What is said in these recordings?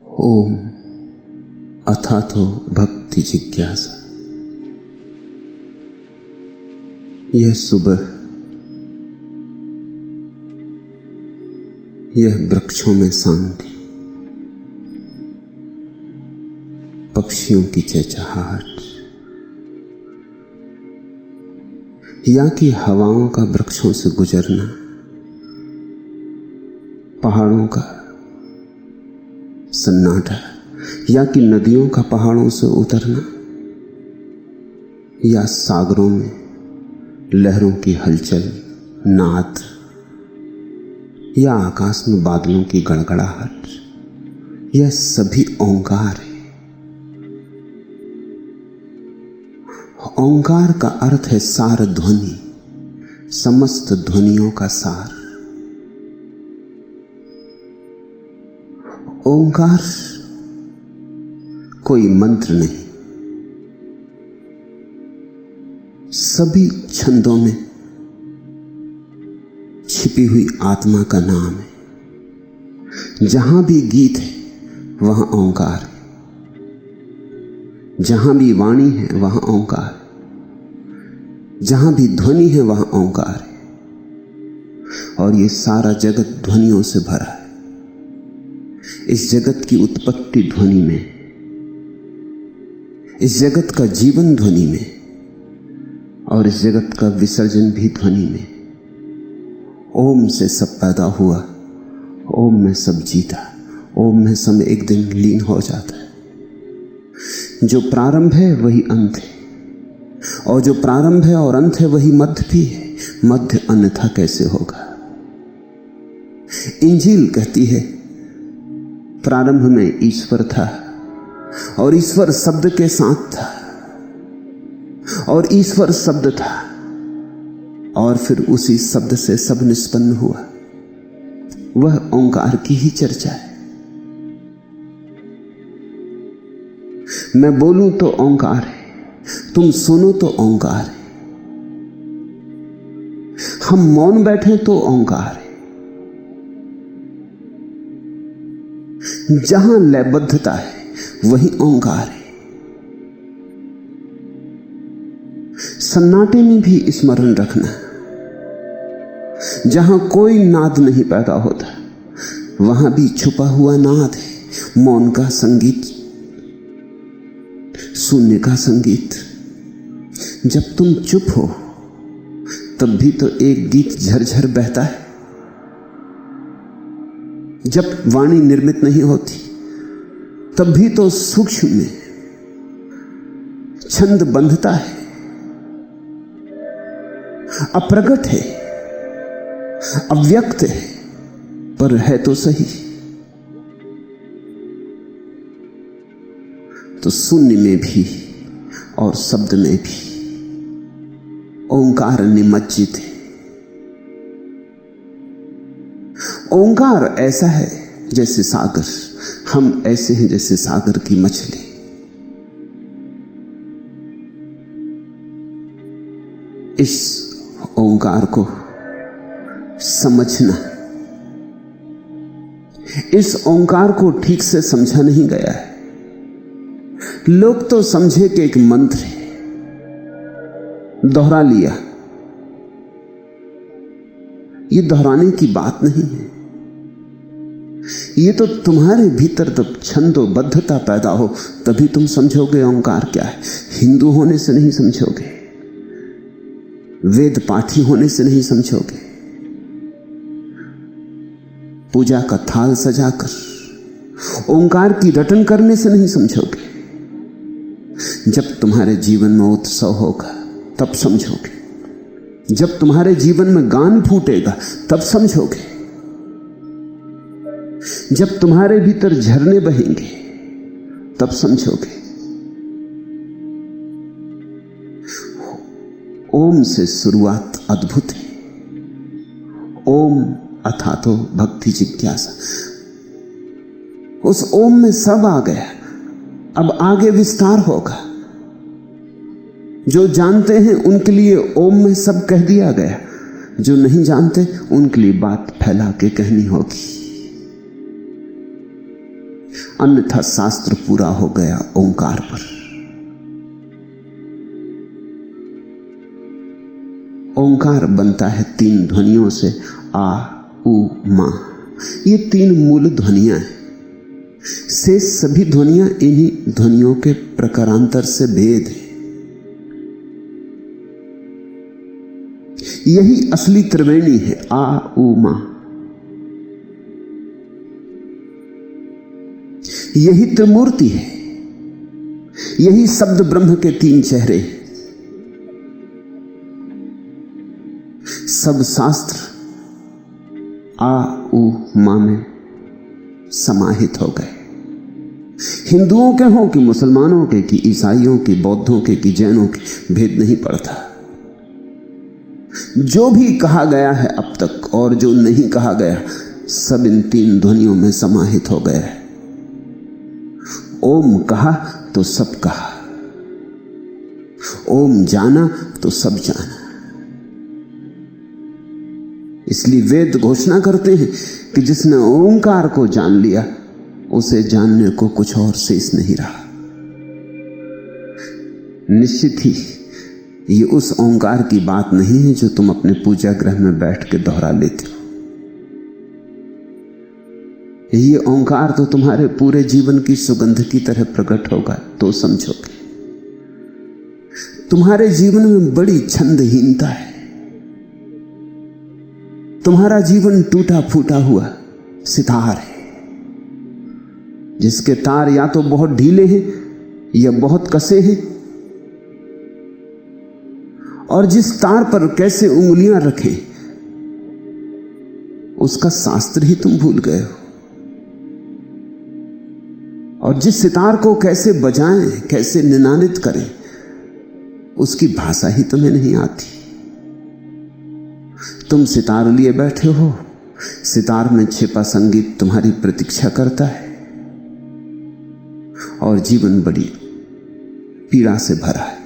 ओम अथातो भक्ति जिज्ञासा। यह सुबह, यह वृक्षों में शांति, पक्षियों की चहचहाहट, या कि हवाओं का वृक्षों से गुजरना, पहाड़ों का सन्नाटा, या कि नदियों का पहाड़ों से उतरना, या सागरों में लहरों की हलचल, नाद, या आकाश में बादलों की गड़गड़ाहट, यह सभी ओंकार है। ओंकार का अर्थ है सार ध्वनि, समस्त ध्वनियों का सार। ओंकार कोई मंत्र नहीं, सभी छंदों में छिपी हुई आत्मा का नाम है। जहां भी गीत है वहां ओंकार है, जहां भी वाणी है वहां ओंकार है, जहां भी ध्वनि है वहां ओंकार है। और ये सारा जगत ध्वनियों से भरा है। इस जगत की उत्पत्ति ध्वनि में, इस जगत का जीवन ध्वनि में, और इस जगत का विसर्जन भी ध्वनि में। ओम से सब पैदा हुआ, ओम में सब जीता, ओम में सब एक दिन लीन हो जाता है। जो प्रारंभ है वही अंत है, और जो प्रारंभ है और अंत है वही मध्य भी है। मध्य अन्यथा कैसे होगा? इंजील कहती है प्रारंभ में ईश्वर था, और ईश्वर शब्द के साथ था, और ईश्वर शब्द था, और फिर उसी शब्द से सब निष्पन्न हुआ। वह ओंकार की ही चर्चा है। मैं बोलूं तो ओंकार है, तुम सुनो तो ओंकार है, हम मौन बैठे तो ओंकार है। जहां लयबद्धता है वही ओंकार है। सन्नाटे में भी स्मरण रखना, जहां कोई नाद नहीं पैदा होता वहां भी छुपा हुआ नाद है। मौन का संगीत, शून्य का संगीत। जब तुम चुप हो तब भी तो एक गीत झरझर बहता है। जब वाणी निर्मित नहीं होती तब भी तो सूक्ष्म में छंद बंधता है। अप्रगट है, अव्यक्त है, पर है तो सही। तो शून्य में भी और शब्द में भी ओंकार निमज्जित है। ओंकार ऐसा है जैसे सागर, हम ऐसे हैं जैसे सागर की मछली। इस ओंकार को समझना, इस ओंकार को ठीक से समझा नहीं गया है। लोग तो समझे कि एक मंत्र है, दोहरा लिया। ये दोहराने की बात नहीं है। ये तो तुम्हारे भीतर जब छंदोबद्धता पैदा हो तभी तुम समझोगे ओंकार क्या है। हिंदू होने से नहीं समझोगे, वेद पाठी होने से नहीं समझोगे, पूजा का थाल सजाकर ओंकार की रटन करने से नहीं समझोगे। जब तुम्हारे जीवन में उत्सव होगा तब समझोगे, जब तुम्हारे जीवन में गान फूटेगा तब समझोगे, जब तुम्हारे भीतर झरने बहेंगे तब समझोगे। ओम से शुरुआत अद्भुत है। ओम अथातो भक्ति जिज्ञासा। उस ओम में सब आ गया। अब आगे विस्तार होगा। जो जानते हैं उनके लिए ओम में सब कह दिया गया, जो नहीं जानते उनके लिए बात फैला के कहनी होगी। अन्यथा शास्त्र पूरा हो गया ओंकार पर। ओंकार बनता है 3 ध्वनियों से, आ, उ, मा। ये 3 मूल ध्वनियां हैं। से सभी ध्वनियां इन्हीं ध्वनियों के प्रकारांतर से भेद है। यही असली त्रिवेणी है, आ, उ, मा। यही त्रिमूर्ति है। यही शब्द ब्रह्म के 3 चेहरे हैं। सब शास्त्र आ, उ, मा में समाहित हो गए। हिंदुओं के हों कि मुसलमानों के, कि ईसाइयों के, बौद्धों के, कि जैनों के, भेद नहीं पड़ता। जो भी कहा गया है अब तक और जो नहीं कहा गया, सब इन 3 ध्वनियों में समाहित हो गया है। ओम कहा तो सब कहा, ओम जाना तो सब जाना। इसलिए वेद घोषणा करते हैं कि जिसने ओंकार को जान लिया, उसे जानने को कुछ और शेष नहीं रहा। निश्चित ही ये उस ओंकार की बात नहीं है जो तुम अपने पूजा गृह में बैठ के दोहरा लेते हो। ये ओंकार तो तुम्हारे पूरे जीवन की सुगंध की तरह प्रकट होगा तो समझोगे। तुम्हारे जीवन में बड़ी छंदहीनता है। तुम्हारा जीवन टूटा फूटा हुआ सितार है, जिसके तार या तो बहुत ढीले हैं या बहुत कसे हैं, और जिस तार पर कैसे उंगलियां रखें उसका शास्त्र ही तुम भूल गए हो, और जिस सितार को कैसे बजाएं, कैसे निनादित करें, उसकी भाषा ही तुम्हें नहीं आती। तुम सितार लिए बैठे हो, सितार में छिपा संगीत तुम्हारी प्रतीक्षा करता है, और जीवन बड़ी पीड़ा से भरा है।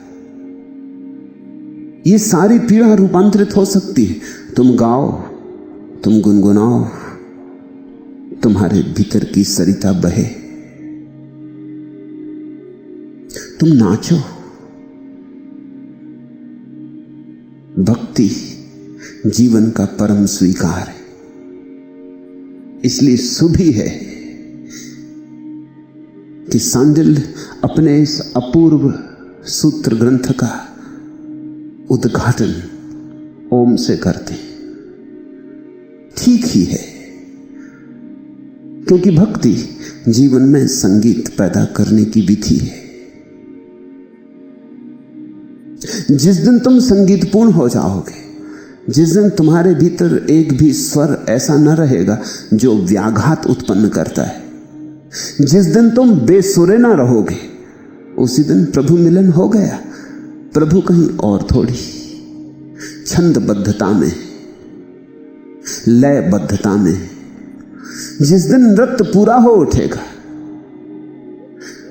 ये सारी पीड़ा रूपांतरित हो सकती है। तुम गाओ, तुम गुनगुनाओ, तुम्हारे भीतर की सरिता बहे, तुम नाचो। भक्ति जीवन का परम स्वीकार है। इसलिए शुभ ही है कि सांडिल्य अपने इस अपूर्व सूत्र ग्रंथ का उद्घाटन ओम से करते हैं। ठीक ही है, क्योंकि भक्ति जीवन में संगीत पैदा करने की विधि है। जिस दिन तुम संगीतपूर्ण हो जाओगे, जिस दिन तुम्हारे भीतर एक भी स्वर ऐसा न रहेगा जो व्याघात उत्पन्न करता है, जिस दिन तुम बेसुरे ना रहोगे, उसी दिन प्रभु मिलन हो गया। प्रभु कहीं और थोड़ी, छंदबद्धता में, लयबद्धता में। जिस दिन नृत्य पूरा हो उठेगा,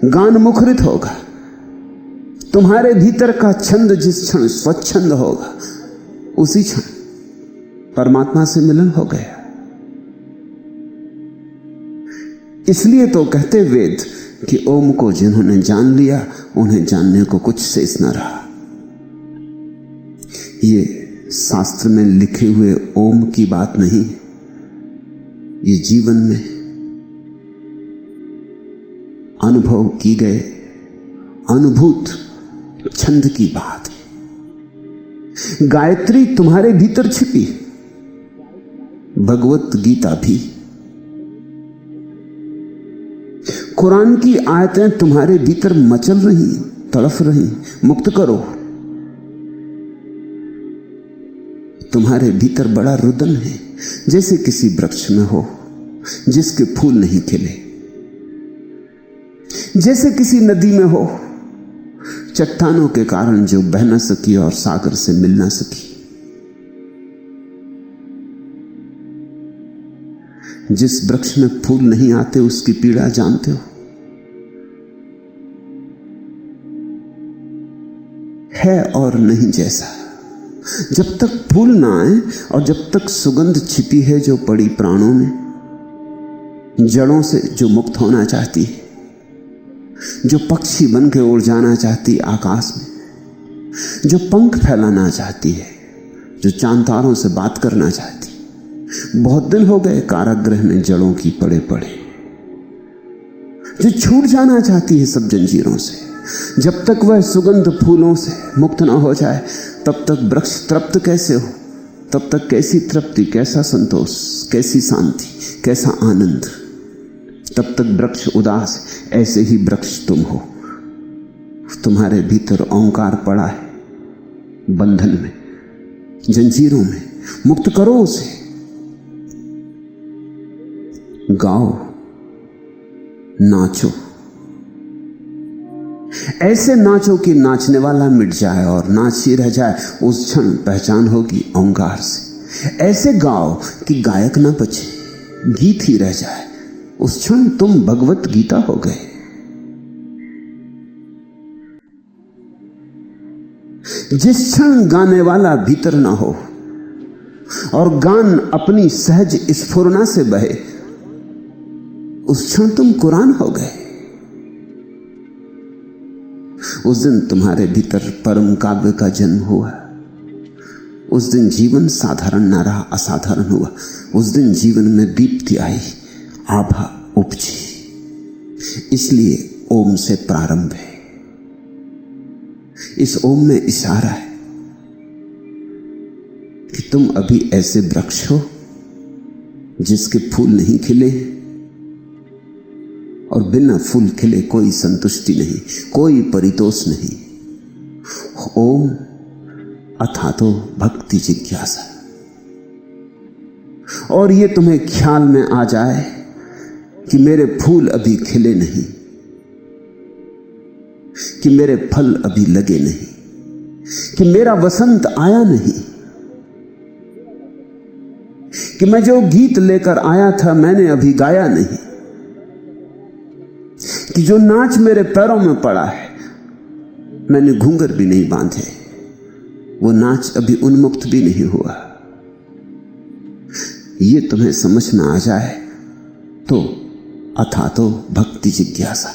गान मुखरित होगा, तुम्हारे भीतर का छंद जिस क्षण स्वच्छंद होगा, उसी क्षण परमात्मा से मिलन हो गया। इसलिए तो कहते वेद कि ओम को जिन्होंने जान लिया, उन्हें जानने को कुछ शेष न रहा। ये शास्त्र में लिखे हुए ओम की बात नहीं, ये जीवन में अनुभव की गए अनुभूत छंद की बात है। गायत्री तुम्हारे भीतर छिपी, भगवत गीता भी, कुरान की आयतें तुम्हारे भीतर मचल रही, तड़फ रही। मुक्त करो। तुम्हारे भीतर बड़ा रुदन है, जैसे किसी वृक्ष में हो जिसके फूल नहीं खिले, जैसे किसी नदी में हो चट्टानों के कारण जो बह न सकी और सागर से मिल न सकी। जिस वृक्ष में फूल नहीं आते उसकी पीड़ा जानते हो। है और नहीं जैसा। जब तक फूल ना आए और जब तक सुगंध छिपी है जो पड़ी प्राणों में, जड़ों से जो मुक्त होना चाहती है, जो पक्षी बन के उड़ जाना चाहती है आकाश में, जो पंख फैलाना चाहती है, जो चांद तारों से बात करना चाहती है। बहुत दिन हो गए कारागृह में जड़ों की पड़े पड़े, जो छूट जाना चाहती है सब जंजीरों से। जब तक वह सुगंध फूलों से मुक्त ना हो जाए तब तक वृक्ष तृप्त कैसे हो, तब तक कैसी तृप्ति, कैसा संतोष, कैसी शांति, कैसा आनंद। तब तक वृक्ष उदास, ऐसे ही वृक्ष तुम हो। तुम्हारे भीतर ओंकार पड़ा है, बंधन में, जंजीरों में। मुक्त करो उसे। गाओ, नाचो, ऐसे नाचो कि नाचने वाला मिट जाए और नाच ही रह जाए। उस क्षण पहचान होगी ओंकार से। ऐसे गाओ कि गायक ना बचे, गीत ही रह जाए। उस क्षण तुम भगवत गीता हो गए। जिस क्षण गाने वाला भीतर ना हो और गान अपनी सहज स्फुरना से बहे, उस क्षण तुम कुरान हो गए। उस दिन तुम्हारे भीतर परम काव्य का जन्म हुआ। उस दिन जीवन साधारण ना रहा, असाधारण हुआ। उस दिन जीवन में दीप्ति आई, आभा उपजी। इसलिए ओम से प्रारंभ है। इस ओम में इशारा है कि तुम अभी ऐसे वृक्ष हो जिसके फूल नहीं खिले, और बिना फूल खिले कोई संतुष्टि नहीं, कोई परितोष नहीं। ओम अथा तो भक्ति जिज्ञासा। और ये तुम्हें ख्याल में आ जाए कि मेरे फूल अभी खिले नहीं, कि मेरे फल अभी लगे नहीं, कि मेरा वसंत आया नहीं, कि मैं जो गीत लेकर आया था मैंने अभी गाया नहीं, कि जो नाच मेरे पैरों में पड़ा है मैंने घूंघर भी नहीं बांधे, वो नाच अभी उन्मुक्त भी नहीं हुआ। ये तुम्हें समझ में आ जाए तो अथा तो भक्ति जिज्ञासा,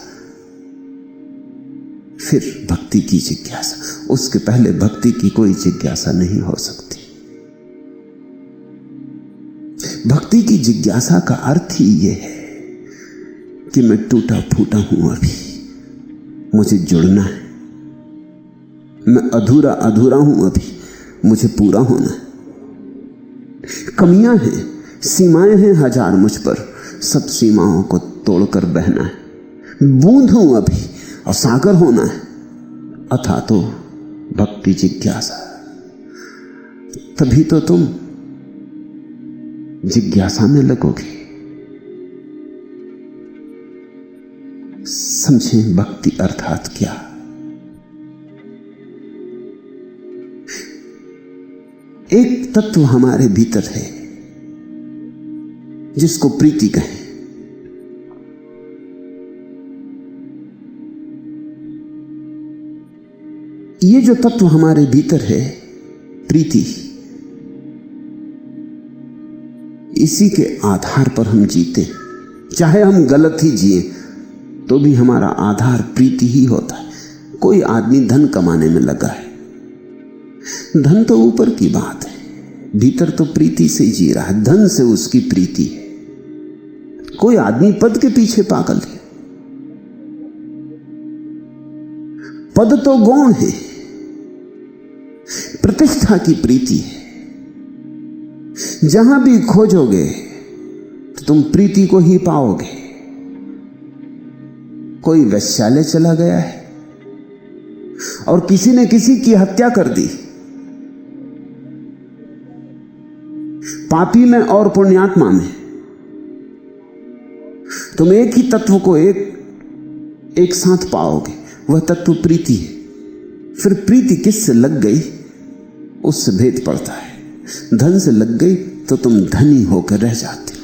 फिर भक्ति की जिज्ञासा। उसके पहले भक्ति की कोई जिज्ञासा नहीं हो सकती। भक्ति की जिज्ञासा का अर्थ ही ये है कि मैं टूटा फूटा हूं, अभी मुझे जुड़ना है। मैं अधूरा अधूरा हूं, अभी मुझे पूरा होना है। कमियां हैं, सीमाएं हैं हजार मुझ पर, सब सीमाओं को तोड़कर बहना है। बूंद हूं अभी और सागर होना है। अथा तो भक्ति जिज्ञासा। तभी तो तुम जिज्ञासा में लगोगे। समझें भक्ति अर्थात क्या। एक तत्व हमारे भीतर है जिसको प्रीति कहें। ये जो तत्व हमारे भीतर है, प्रीति, इसी के आधार पर हम जीते। चाहे हम गलत ही जिए तो भी हमारा आधार प्रीति ही होता है। कोई आदमी धन कमाने में लगा है, धन तो ऊपर की बात है, भीतर तो प्रीति से जी रहा है। धन से उसकी प्रीति है। कोई आदमी पद के पीछे पागल है। पद तो गौण है, प्रतिष्ठा की प्रीति है। जहां भी खोजोगे तो तुम प्रीति को ही पाओगे। कोई वैश्यालय चला गया है और किसी ने किसी की हत्या कर दी, पापी में और पुण्यात्मा में। तुम एक ही तत्व को एक साथ पाओगे, वह तत्व प्रीति है। फिर प्रीति किससे लग गई उससे भेद पड़ता है। धन से लग गई तो तुम धनी होकर रह जाते हो,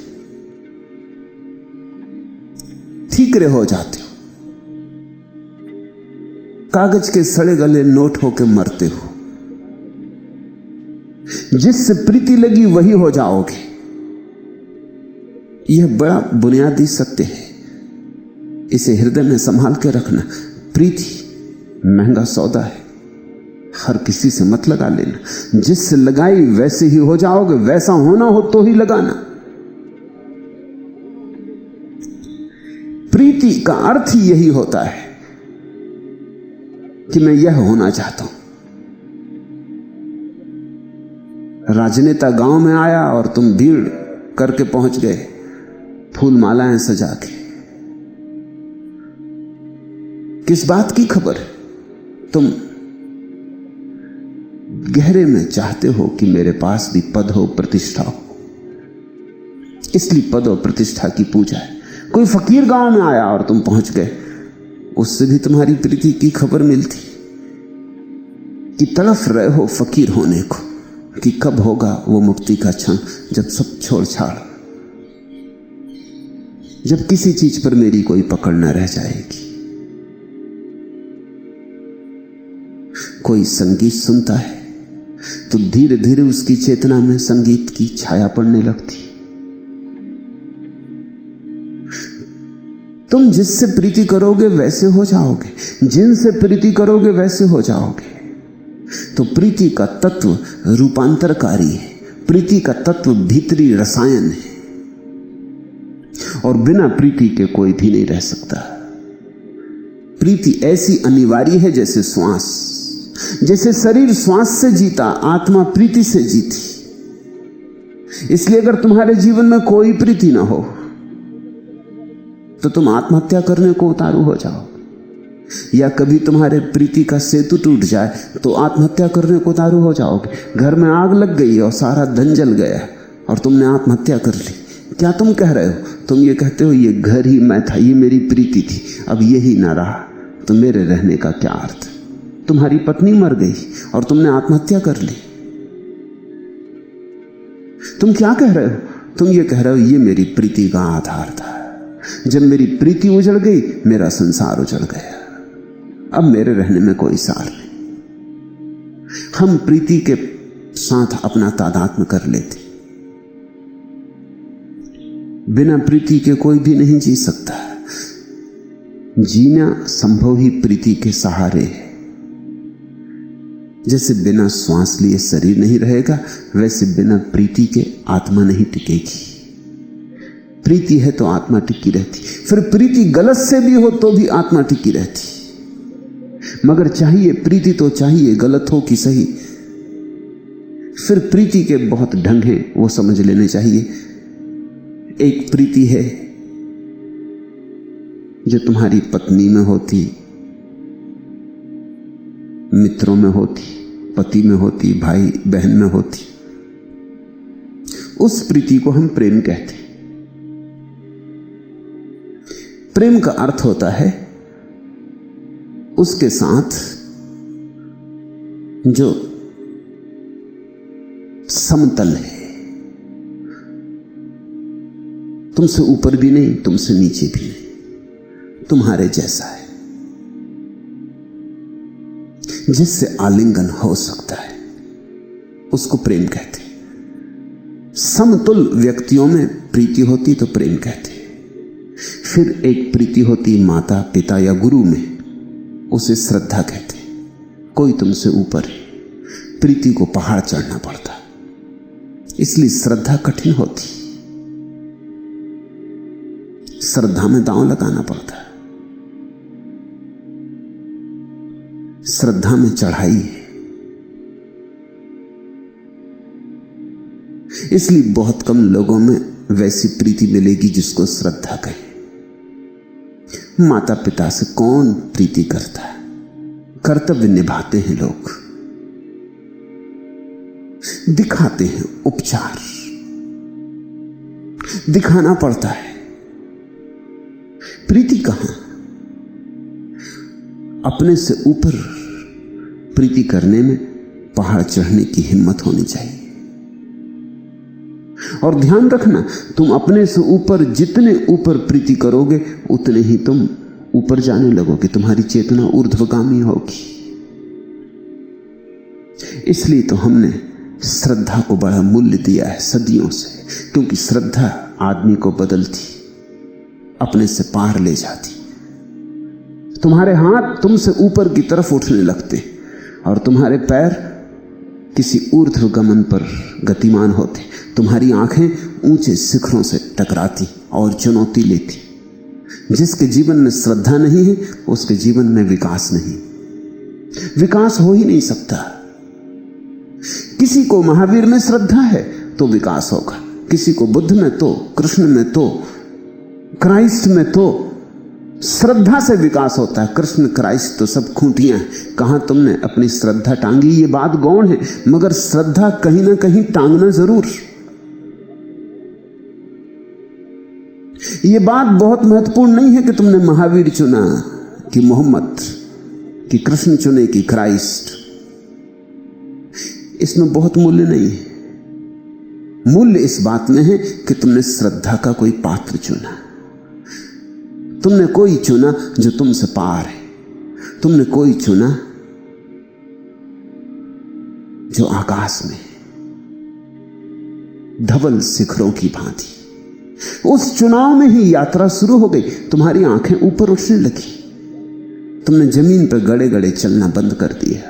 ठीकरे हो जाते हो, कागज के सड़े गले नोट होकर मरते हो। जिससे प्रीति लगी वही हो जाओगे। यह बड़ा बुनियादी सत्य है, इसे हृदय में संभाल के रखना। प्रीति महंगा सौदा है, हर किसी से मत लगा लेना। जिससे लगाई वैसे ही हो जाओगे, वैसा होना हो तो ही लगाना। प्रीति का अर्थ ही यही होता है कि मैं यह होना चाहता हूं। राजनेता गांव में आया और तुम भीड़ करके पहुंच गए, फूल मालाएं सजा के। किस बात की खबर? तुम गहरे में चाहते हो कि मेरे पास भी पद हो, प्रतिष्ठा हो, इसलिए पद और प्रतिष्ठा की पूजा है। कोई फकीर गांव में आया और तुम पहुंच गए, उससे भी तुम्हारी प्रीति की खबर मिलती कि तड़फ रहे हो फकीर होने को, कि कब होगा वो मुक्ति का क्षण जब सब छोड़ छाड़, जब किसी चीज पर मेरी कोई पकड़ न रह जाएगी। कोई संगीत सुनता है तो धीरे धीरे उसकी चेतना में संगीत की छाया पड़ने लगती। तुम जिससे प्रीति करोगे वैसे हो जाओगे, जिनसे प्रीति करोगे वैसे हो जाओगे। तो प्रीति का तत्व रूपांतरकारी है, प्रीति का तत्व भीतरी रसायन है, और बिना प्रीति के कोई भी नहीं रह सकता। प्रीति ऐसी अनिवार्य है जैसे श्वास, जैसे शरीर श्वास से जीता, आत्मा प्रीति से जीती। इसलिए अगर तुम्हारे जीवन में कोई प्रीति ना हो तो तुम आत्महत्या करने को उतारू हो जाओ, या कभी तुम्हारे प्रीति का सेतु टूट जाए तो आत्महत्या करने को उतारू हो जाओगे। घर में आग लग गई और सारा धन जल गया और तुमने आत्महत्या कर ली। क्या तुम कह रहे हो? तुम ये कहते हो ये घर ही मैं था, ये मेरी प्रीति थी, अब यही ना रहा तो मेरे रहने का क्या अर्थ? तुम्हारी पत्नी मर गई और तुमने आत्महत्या कर ली। तुम क्या कह रहे हो? तुम ये कह रहे हो ये मेरी प्रीति का आधार था, जब मेरी प्रीति उजड़ गई मेरा संसार उजड़ गया, अब मेरे रहने में कोई सार नहीं। हम प्रीति के साथ अपना तादात्म्य कर लेते। बिना प्रीति के कोई भी नहीं जी सकता। जीना संभव ही प्रीति के सहारे है। जैसे बिना श्वास लिए शरीर नहीं रहेगा, वैसे बिना प्रीति के आत्मा नहीं टिकेगी। प्रीति है तो आत्मा टिकी रहती, फिर प्रीति गलत से भी हो तो भी आत्मा टिकी रहती। मगर चाहिए प्रीति तो चाहिए, गलत हो कि सही। फिर प्रीति के बहुत ढंग हैं, वो समझ लेने चाहिए। एक प्रीति है जो तुम्हारी पत्नी में होती, मित्रों में होती, पति में होती, भाई बहन में होती। उस प्रीति को हम प्रेम कहते हैं। प्रेम का अर्थ होता है उसके साथ जो समतल है, तुमसे ऊपर भी नहीं, तुमसे नीचे भी नहीं, तुम्हारे जैसा है, जिससे आलिंगन हो सकता है, उसको प्रेम कहते हैं। समतुल व्यक्तियों में प्रीति होती तो प्रेम कहते हैं। फिर एक प्रीति होती माता पिता या गुरु में, उसे श्रद्धा कहते हैं। कोई तुमसे ऊपर है, प्रीति को पहाड़ चढ़ना पड़ता, इसलिए श्रद्धा कठिन होती। श्रद्धा में दांव लगाना पड़ता है, श्रद्धा में चढ़ाई है। इसलिए बहुत कम लोगों में वैसी प्रीति मिलेगी जिसको श्रद्धा कहे। माता पिता से कौन प्रीति करता है? कर्तव्य निभाते हैं लोग, दिखाते हैं, उपचार दिखाना पड़ता है। प्रीति कहां? अपने से ऊपर प्रीति करने में पहाड़ चढ़ने की हिम्मत होनी चाहिए। और ध्यान रखना, तुम अपने से ऊपर जितने ऊपर प्रीति करोगे उतने ही तुम ऊपर जाने लगोगे, तुम्हारी चेतना ऊर्ध्वगामी होगी। इसलिए तो हमने श्रद्धा को बड़ा मूल्य दिया है सदियों से, क्योंकि श्रद्धा आदमी को बदलती, अपने से पार ले जाती। तुम्हारे हाथ तुमसे ऊपर की तरफ उठने लगते और तुम्हारे पैर किसी ऊर्ध्वगमन पर गतिमान होते। तुम्हारी आंखें ऊंचे शिखरों से टकराती और चुनौती लेती। जिसके जीवन में श्रद्धा नहीं है उसके जीवन में विकास नहीं, विकास हो ही नहीं सकता। किसी को महावीर में श्रद्धा है तो विकास होगा, किसी को बुद्ध में, तो कृष्ण में, तो क्राइस्ट में, तो श्रद्धा से विकास होता है। कृष्ण क्राइस्ट तो सब खूंटियां हैं, कहां तुमने अपनी श्रद्धा टांगी, ये बात गौण है, मगर श्रद्धा कहीं ना कहीं टांगना जरूर। ये बात बहुत महत्वपूर्ण नहीं है कि तुमने महावीर चुना कि मोहम्मद, कि कृष्ण चुने कि क्राइस्ट, इसमें बहुत मूल्य नहीं है। मूल्य इस बात में है कि तुमने श्रद्धा का कोई पात्र चुना, तुमने कोई चुना जो तुमसे पार है, तुमने कोई चुना जो आकाश में धवल शिखरों की भांति। उस चुनाव में ही यात्रा शुरू हो गई। तुम्हारी आंखें ऊपर उठने लगी, तुमने जमीन पर गड़े गड़े चलना बंद कर दिया,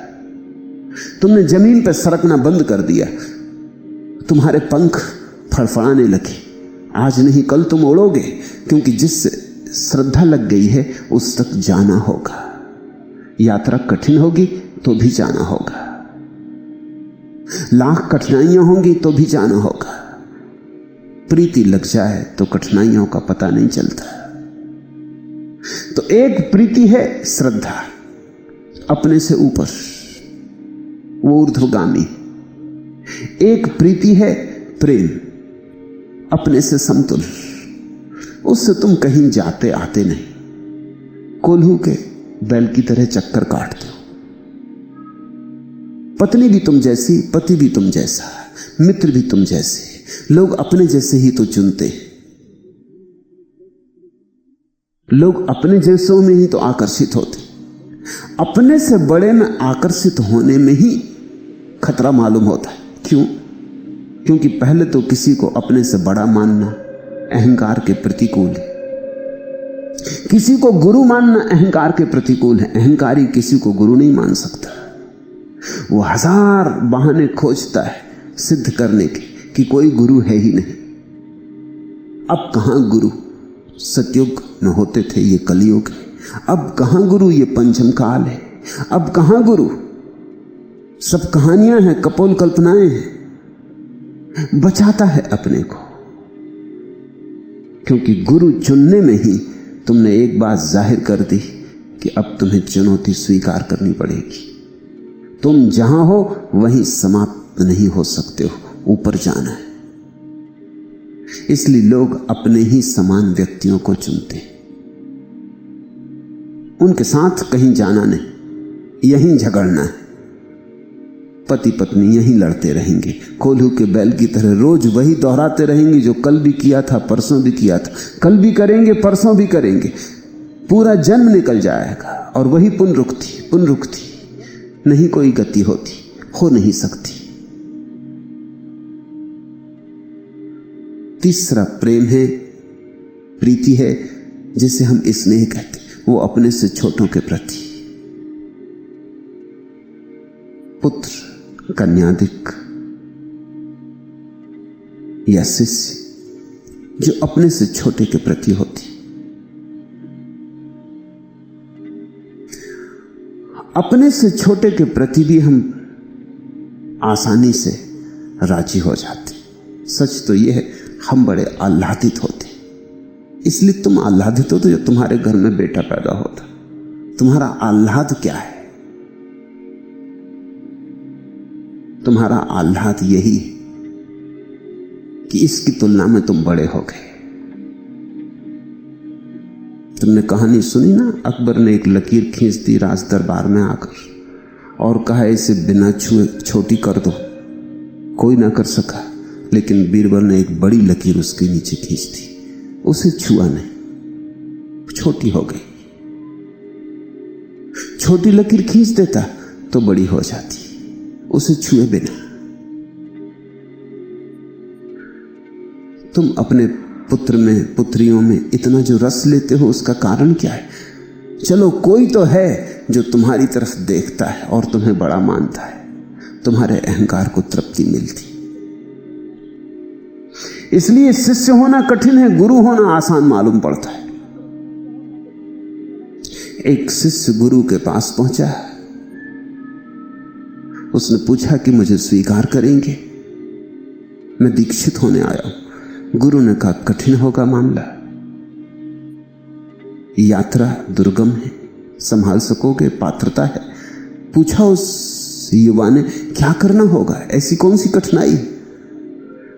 तुमने जमीन पर सरकना बंद कर दिया, तुम्हारे पंख फड़फड़ाने लगे। आज नहीं कल तुम उड़ोगे, क्योंकि जिससे श्रद्धा लग गई है उस तक जाना होगा। यात्रा कठिन होगी तो भी जाना होगा, लाख कठिनाइयां होंगी तो भी जाना होगा। प्रीति लग जाए तो कठिनाइयों का पता नहीं चलता। तो एक प्रीति है श्रद्धा, अपने से ऊपर, वो ऊर्ध्वगामी। एक प्रीति है प्रेम, अपने से समतुल, उससे तुम कहीं जाते आते नहीं, कोल्हू के बैल की तरह चक्कर काटते हो। पत्नी भी तुम जैसी, पति भी तुम जैसा, मित्र भी तुम जैसे, लोग अपने जैसे ही तो चुनते हैं। लोग अपने जैसों में ही तो आकर्षित होते। अपने से बड़े में आकर्षित होने में ही खतरा मालूम होता है। क्यों? क्योंकि पहले तो किसी को अपने से बड़ा मानना अहंकार के प्रतिकूल है। किसी को गुरु मानना अहंकार के प्रतिकूल है। अहंकारी किसी को गुरु नहीं मान सकता। वो हजार बहाने खोजता है सिद्ध करने के कि कोई गुरु है ही नहीं। अब कहां गुरु? सतयुग में होते थे, ये कलयुग है। अब कहां गुरु? ये पंचम काल है। अब कहां गुरु? सब कहानियां हैं, कपोल कल्पनाएं हैं। बचाता है अपने को, क्योंकि गुरु चुनने में ही तुमने एक बात जाहिर कर दी कि अब तुम्हें चुनौती स्वीकार करनी पड़ेगी। तुम जहां हो वहीं समाप्त नहीं हो सकते हो, ऊपर जाना है। इसलिए लोग अपने ही समान व्यक्तियों को चुनते हैं। उनके साथ कहीं जाना नहीं, यहीं झगड़ना है। पति पत्नी यहीं लड़ते रहेंगे, कोल्हू के बैल की तरह रोज वही दोहराते रहेंगे जो कल भी किया था, परसों भी किया था, कल भी करेंगे, परसों भी करेंगे। पूरा जन्म निकल जाएगा और वही पुनरुक्ति, नहीं कोई गति होती, हो नहीं सकती। तीसरा प्रेम है, प्रीति है, जिसे हम स्नेह कहते हैं। वो अपने से छोटों के प्रति, पुत्र, कन्यादिक या शिष्य, जो अपने से छोटे के प्रति होती। अपने से छोटे के प्रति भी हम आसानी से राजी हो जाते। सच तो यह है, हम बड़े आह्लादित होते। इसलिए तुम आह्लादित होते जब तुम्हारे घर में बेटा पैदा होता। तुम्हारा आह्लाद क्या है? तुम्हारा आह्लाद यही है कि इसकी तुलना में तुम बड़े हो गए। तुमने कहानी सुनी ना, अकबर ने एक लकीर खींच दी राज दरबार में आकर और कहा इसे बिना छुए छोटी कर दो। कोई ना कर सका, लेकिन बीरबल ने एक बड़ी लकीर उसके नीचे खींच दी। उसे छुआ नहीं, छोटी हो गई। छोटी लकीर खींच देता तो बड़ी हो जाती, उसे छुए बिना। तुम अपने पुत्र में, पुत्रियों में इतना जो रस लेते हो, उसका कारण क्या है? चलो कोई तो है जो तुम्हारी तरफ देखता है और तुम्हें बड़ा मानता है, तुम्हारे अहंकार को तृप्ति मिलती। इसलिए शिष्य होना कठिन है, गुरु होना आसान मालूम पड़ता है। एक शिष्य गुरु के पास पहुंचा, उसने पूछा कि मुझे स्वीकार करेंगे, मैं दीक्षित होने आया हूं। गुरु ने कहा कठिन होगा मामला, यात्रा दुर्गम है, संभाल सकोगे, पात्रता है? पूछा उस युवा ने क्या करना होगा, ऐसी कौन सी कठिनाई?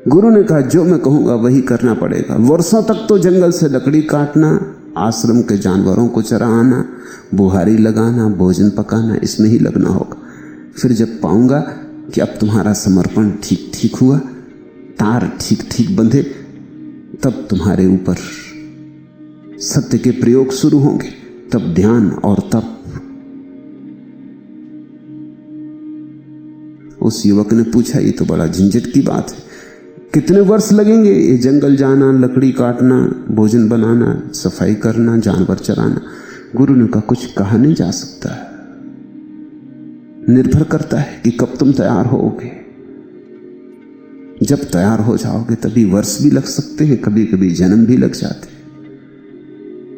गुरु ने कहा जो मैं कहूंगा वही करना पड़ेगा। वर्षों तक तो जंगल से लकड़ी काटना, आश्रम के जानवरों को चराना, बुहारी लगाना, भोजन पकाना, इसमें ही लगना होगा। फिर जब पाऊंगा कि अब तुम्हारा समर्पण ठीक ठीक हुआ, तार ठीक ठीक बंधे, तब तुम्हारे ऊपर सत्य के प्रयोग शुरू होंगे, तब ध्यान और तप। उस युवक ने पूछा ये तो बड़ा झंझट की बात है, कितने वर्ष लगेंगे ये जंगल जाना, लकड़ी काटना, भोजन बनाना, सफाई करना, जानवर चराना? गुरु ने कहा कुछ कहा नहीं जा सकता, निर्भर करता है कि कब तुम तैयार होगे। जब तैयार हो जाओगे तभी वर्ष भी लग सकते हैं, कभी कभी जन्म भी लग जाते हैं।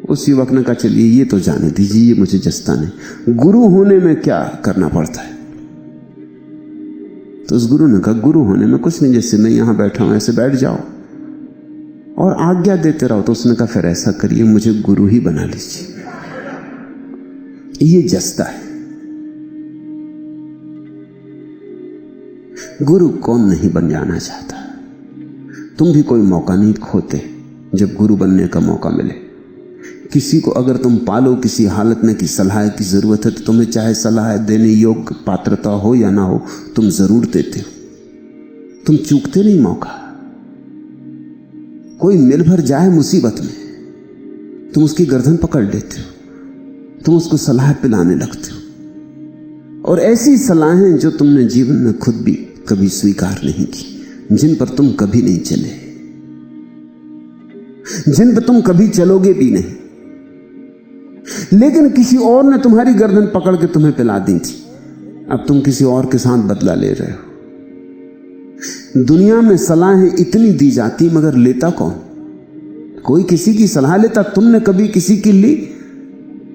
उस युवक ने कहा चलिए ये तो जाने दीजिए, ये मुझे जस्ता नहीं, गुरु होने में क्या करना पड़ता है? तो उस गुरु ने कहा गुरु होने में कुछ नहीं, जैसे मैं यहां बैठा हूं ऐसे बैठ जाओ और आज्ञा देते रहो। तो उसने कहा फिर ऐसा करिए, मुझे गुरु ही बना लीजिए, ये जस्ता है। गुरु कौन नहीं बन जाना चाहता? तुम भी कोई मौका नहीं खोते जब गुरु बनने का मौका मिले। किसी को अगर तुम पालो किसी हालत में कि सलाह की जरूरत है, तो तुम्हें चाहे सलाह देने योग्य पात्रता हो या ना हो, तुम जरूर देते हो, तुम चूकते नहीं मौका। कोई मिल भर जाए मुसीबत में, तुम उसकी गर्दन पकड़ लेते हो, तुम उसको सलाह पिलाने लगते हो। और ऐसी सलाहें जो तुमने जीवन में खुद भी कभी स्वीकार नहीं की, जिन पर तुम कभी नहीं चले, जिन पर तुम कभी चलोगे भी नहीं, लेकिन किसी और ने तुम्हारी गर्दन पकड़ के तुम्हें पिला दी थी। अब तुम किसी और के साथ बदला ले रहे हो। दुनिया में सलाहें इतनी दी जाती, मगर लेता कौन? कोई किसी की सलाह लेता? तुमने कभी किसी की ली?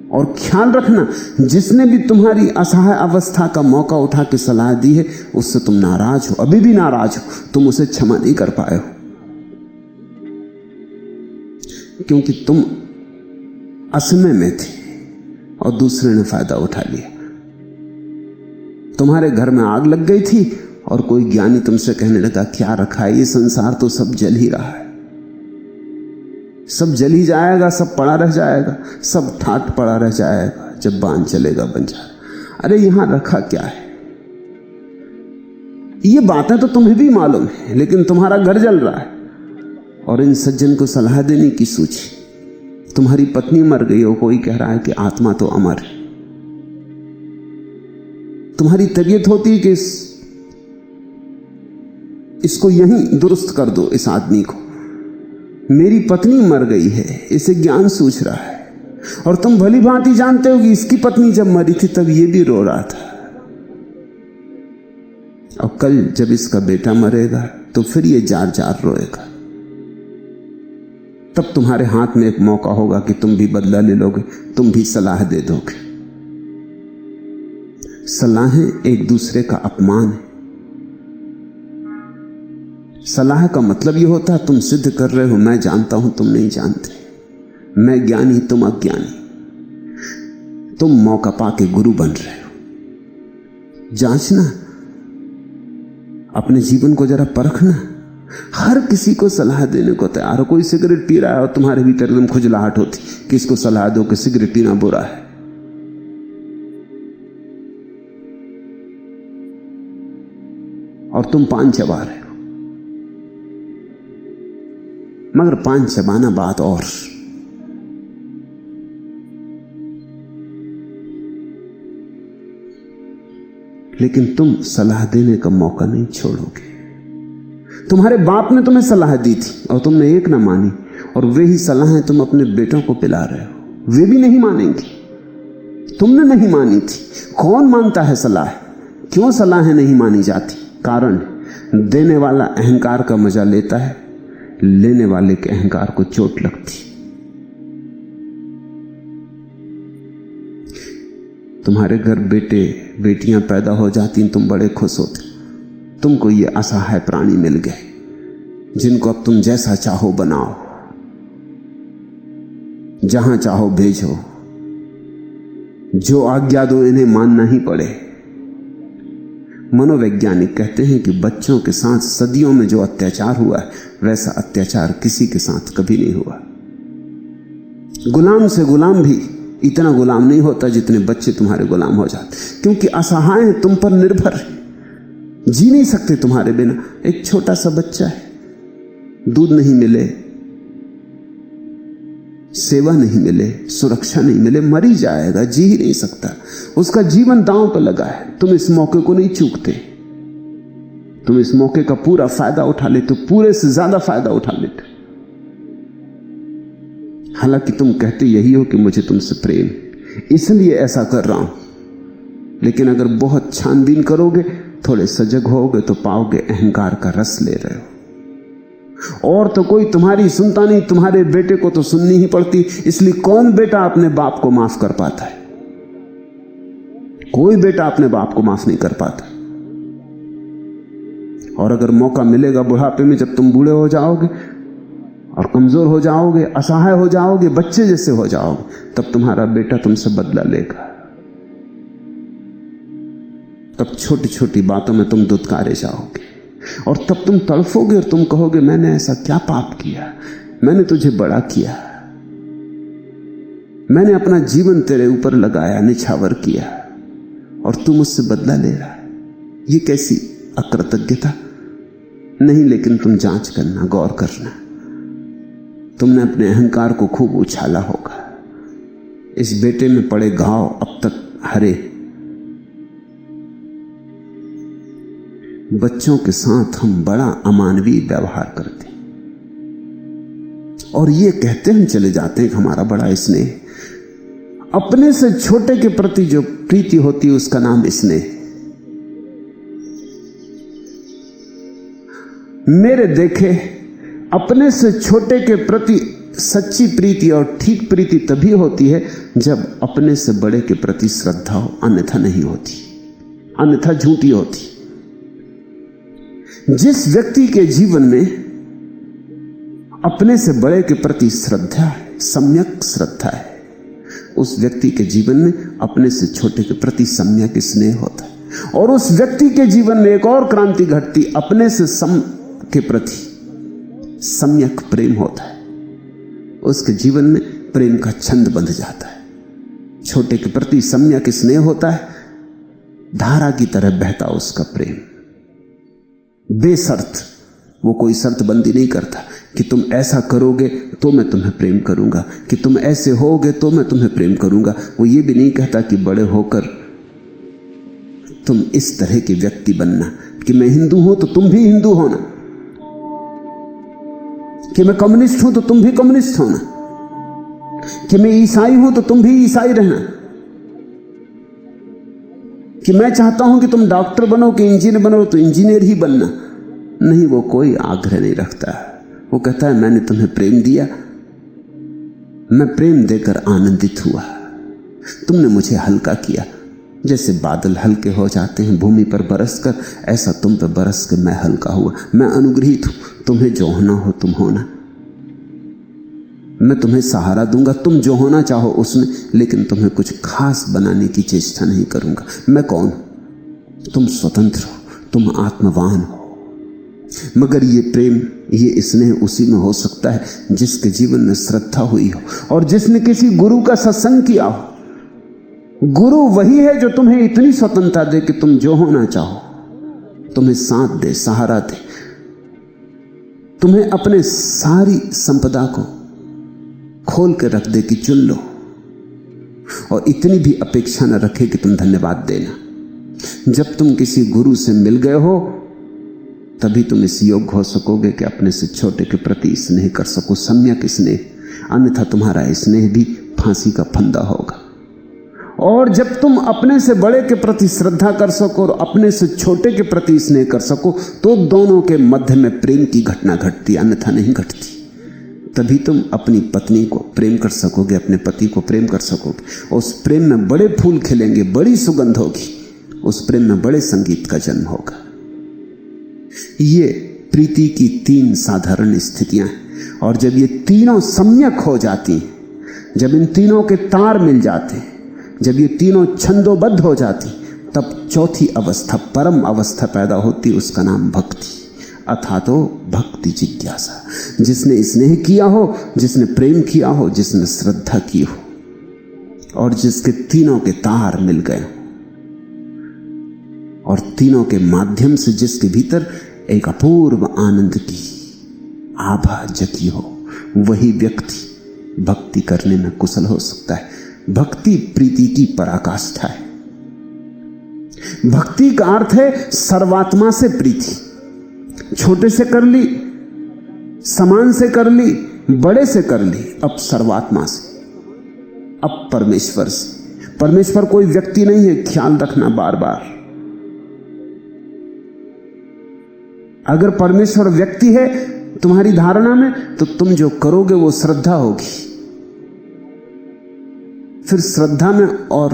और ख्याल रखना, जिसने भी तुम्हारी असहाय अवस्था का मौका उठा के सलाह दी है, उससे तुम नाराज हो, अभी भी नाराज हो, तुम उसे क्षमा नहीं कर पाए हो, क्योंकि तुम असमय में थे और दूसरे ने फायदा उठा लिया। तुम्हारे घर में आग लग गई थी और कोई ज्ञानी तुमसे कहने लगा क्या रखा है, ये संसार तो सब जल ही रहा है, सब जल ही जाएगा, सब पड़ा रह जाएगा, सब ठाट पड़ा रह जाएगा, जब बांध चलेगा बंजारा। अरे यहां रखा क्या है? ये बातें तो तुम्हें भी मालूम है, लेकिन तुम्हारा घर जल रहा है और इन सज्जन को सलाह देने की सूझी। तुम्हारी पत्नी मर गई हो, कोई कह रहा है कि आत्मा तो अमर है। तुम्हारी तबीयत होती है कि इसको यहीं दुरुस्त कर दो, इस आदमी को। मेरी पत्नी मर गई है, इसे ज्ञान सूझ रहा है, और तुम भली भांति जानते हो कि इसकी पत्नी जब मरी थी तब ये भी रो रहा था, और कल जब इसका बेटा मरेगा तो फिर ये जार जार रोएगा। तब तुम्हारे हाथ में एक मौका होगा कि तुम भी बदला ले लोगे, तुम भी सलाह दे दोगे। सलाहें एक दूसरे का अपमान है। सलाह का मतलब यह होता है तुम सिद्ध कर रहे हो मैं जानता हूं तुम नहीं जानते, मैं ज्ञानी तुम अज्ञानी, तुम मौका पाके गुरु बन रहे हो। जांचना, अपने जीवन को जरा परखना। हर किसी को सलाह देने को तैयार हो। कोई सिगरेट पी रहा है और तुम्हारे भीतर एकदम खुजलाहट होती कि इसको सलाह दो कि सिगरेट पीना बुरा है। और तुम पान चबा रहे हो, मगर पान चबाना बात और। लेकिन तुम सलाह देने का मौका नहीं छोड़ोगे। तुम्हारे बाप ने तुम्हें सलाह दी थी और तुमने एक ना मानी, और वे ही सलाहें तुम अपने बेटों को पिला रहे हो, वे भी नहीं मानेंगे। तुमने नहीं मानी थी। कौन मानता है सलाह? क्यों सलाहें नहीं मानी जाती? कारण देने वाला अहंकार का मजा लेता है, लेने वाले के अहंकार को चोट लगती। तुम्हारे घर बेटे बेटियां पैदा हो जाती, तुम बड़े खुश होते। तुमको ये असहाय प्राणी मिल गए जिनको अब तुम जैसा चाहो बनाओ, जहां चाहो भेजो, जो आज्ञा दो इन्हें मानना ही पड़े। मनोवैज्ञानिक कहते हैं कि बच्चों के साथ सदियों में जो अत्याचार हुआ है, वैसा अत्याचार किसी के साथ कभी नहीं हुआ। गुलाम से गुलाम भी इतना गुलाम नहीं होता जितने बच्चे तुम्हारे गुलाम हो जाते, क्योंकि असहाय हैं, तुम पर निर्भर है, जी नहीं सकते तुम्हारे बिना। एक छोटा सा बच्चा है, दूध नहीं मिले, सेवा नहीं मिले, सुरक्षा नहीं मिले, मर ही जाएगा, जी ही नहीं सकता। उसका जीवन दांव पर लगा है। तुम इस मौके को नहीं चूकते, तुम इस मौके का पूरा फायदा उठा लेते, पूरे से ज्यादा फायदा उठा लेते। हालांकि तुम कहते यही हो कि मुझे तुमसे प्रेम, इसलिए ऐसा कर रहा हूं। लेकिन अगर बहुत छानबीन करोगे, थोड़े सजग होगे, तो पाओगे अहंकार का रस ले रहे हो। और तो कोई तुम्हारी सुनता नहीं, तुम्हारे बेटे को तो सुननी ही पड़ती। इसलिए कौन बेटा अपने बाप को माफ कर पाता है? कोई बेटा अपने बाप को माफ नहीं कर पाता। और अगर मौका मिलेगा बुढ़ापे में, जब तुम बूढ़े हो जाओगे और कमजोर हो जाओगे, असहाय हो जाओगे, बच्चे जैसे हो जाओगे, तब तुम्हारा बेटा तुमसे बदला लेगा। तब छोटी छोटी बातों में तुम दुत्कारे जाओगे, और तब तुम तड़फोगे और तुम कहोगे, मैंने ऐसा क्या पाप किया, मैंने तुझे बड़ा किया, मैंने अपना जीवन तेरे ऊपर लगाया, निछावर किया, और तू मुझसे बदला ले रहा है। ये कैसी अकृतज्ञता? नहीं, लेकिन तुम जांच करना, गौर करना। तुमने अपने अहंकार को खूब उछाला होगा। इस बेटे में पड़े घाव अब तक हरे। बच्चों के साथ हम बड़ा अमानवीय व्यवहार करते, और ये कहते हम चले जाते हैं कि हमारा बड़ा स्नेह। अपने से छोटे के प्रति जो प्रीति होती है, उसका नाम स्नेह। मेरे देखे अपने से छोटे के प्रति सच्ची प्रीति और ठीक प्रीति तभी होती है जब अपने से बड़े के प्रति श्रद्धा हो, अन्यथा नहीं होती, अन्यथा झूठी होती। जिस व्यक्ति के जीवन में अपने से बड़े के प्रति श्रद्धा है, सम्यक श्रद्धा है, उस व्यक्ति के जीवन में अपने से छोटे के प्रति सम्यक स्नेह होता है। और उस व्यक्ति के जीवन में एक और क्रांति घटती, अपने से सम के प्रति सम्यक प्रेम होता है। उसके जीवन में प्रेम का छंद बंध जाता है। छोटे के प्रति सम्यक स्नेह होता है, धारा की तरह बहता उसका प्रेम, बेशर्त। वो कोई शर्त बंदी नहीं करता कि तुम ऐसा करोगे तो मैं तुम्हें प्रेम करूंगा, कि तुम ऐसे होगे तो मैं तुम्हें प्रेम करूंगा। वो ये भी नहीं कहता कि बड़े होकर तुम इस तरह के व्यक्ति बनना, कि मैं हिंदू हूं तो तुम भी हिंदू होना, कि मैं कम्युनिस्ट हूं तो तुम भी कम्युनिस्ट होना, कि मैं ईसाई हूं तो तुम भी ईसाई रहना, कि मैं चाहता हूं कि तुम डॉक्टर बनो, कि इंजीनियर बनो तो इंजीनियर ही बनना। नहीं, वो कोई आग्रह नहीं रखता। वो कहता है मैंने तुम्हें प्रेम दिया, मैं प्रेम देकर आनंदित हुआ, तुमने मुझे हल्का किया। जैसे बादल हल्के हो जाते हैं भूमि पर बरसकर, ऐसा तुम पर बरस के मैं हल्का हुआ। मैं अनुग्रहित हूं, तुम्हें जो होना हो तुम होना, मैं तुम्हें सहारा दूंगा, तुम जो होना चाहो उसमें, लेकिन तुम्हें कुछ खास बनाने की चेष्टा नहीं करूंगा। मैं कौन? तुम स्वतंत्र हो, तुम आत्मवान हो। मगर ये प्रेम, ये स्नेह उसी में हो सकता है जिसके जीवन में श्रद्धा हुई हो और जिसने किसी गुरु का सत्संग किया हो। गुरु वही है जो तुम्हें इतनी स्वतंत्रता दे कि तुम जो होना चाहो, तुम्हें साथ दे, सहारा दे, तुम्हें अपने सारी संपदा को खोल के रख दे कि चुन लो, और इतनी भी अपेक्षा न रखे कि तुम धन्यवाद देना। जब तुम किसी गुरु से मिल गए हो तभी तुम इस योग्य हो सकोगे कि अपने से छोटे के प्रति स्नेह कर सको, सम्यक स्नेह। अन्यथा तुम्हारा स्नेह भी फांसी का फंदा होगा। और जब तुम अपने से बड़े के प्रति श्रद्धा कर सको और अपने से छोटे के प्रति स्नेह कर सको, तो दोनों के मध्य में प्रेम की घटना घटती, अन्यथा नहीं घटती। तभी तुम अपनी पत्नी को प्रेम कर सकोगे, अपने पति को प्रेम कर सकोगे। उस प्रेम में बड़े फूल खिलेंगे, बड़ी सुगंध होगी, उस प्रेम में बड़े संगीत का जन्म होगा। ये प्रीति की 3 साधारण स्थितियां हैं। और जब ये तीनों सम्यक हो जाती हैं, जब इन तीनों के तार मिल जाते हैं, जब ये तीनों छंदोबद्ध हो जाती, तब चौथी अवस्था, परम अवस्था पैदा होती, उसका नाम भक्ति। अर्थात भक्ति जिज्ञासा। जिसने स्नेह किया हो, जिसने प्रेम किया हो, जिसने श्रद्धा की हो, और जिसके तीनों के तार मिल गए हो, और तीनों के माध्यम से जिसके भीतर एक अपूर्व आनंद की आभा जगी हो, वही व्यक्ति भक्ति करने में कुशल हो सकता है। भक्ति प्रीति की पराकाष्ठा है। भक्ति का अर्थ है सर्वात्मा से प्रीति। छोटे से कर ली, समान से कर ली, बड़े से कर ली, अब सर्वात्मा से, अब परमेश्वर से। परमेश्वर कोई व्यक्ति नहीं है, ख्याल रखना बार बार। अगर परमेश्वर व्यक्ति है तुम्हारी धारणा में, तो तुम जो करोगे वो श्रद्धा होगी। फिर श्रद्धा में और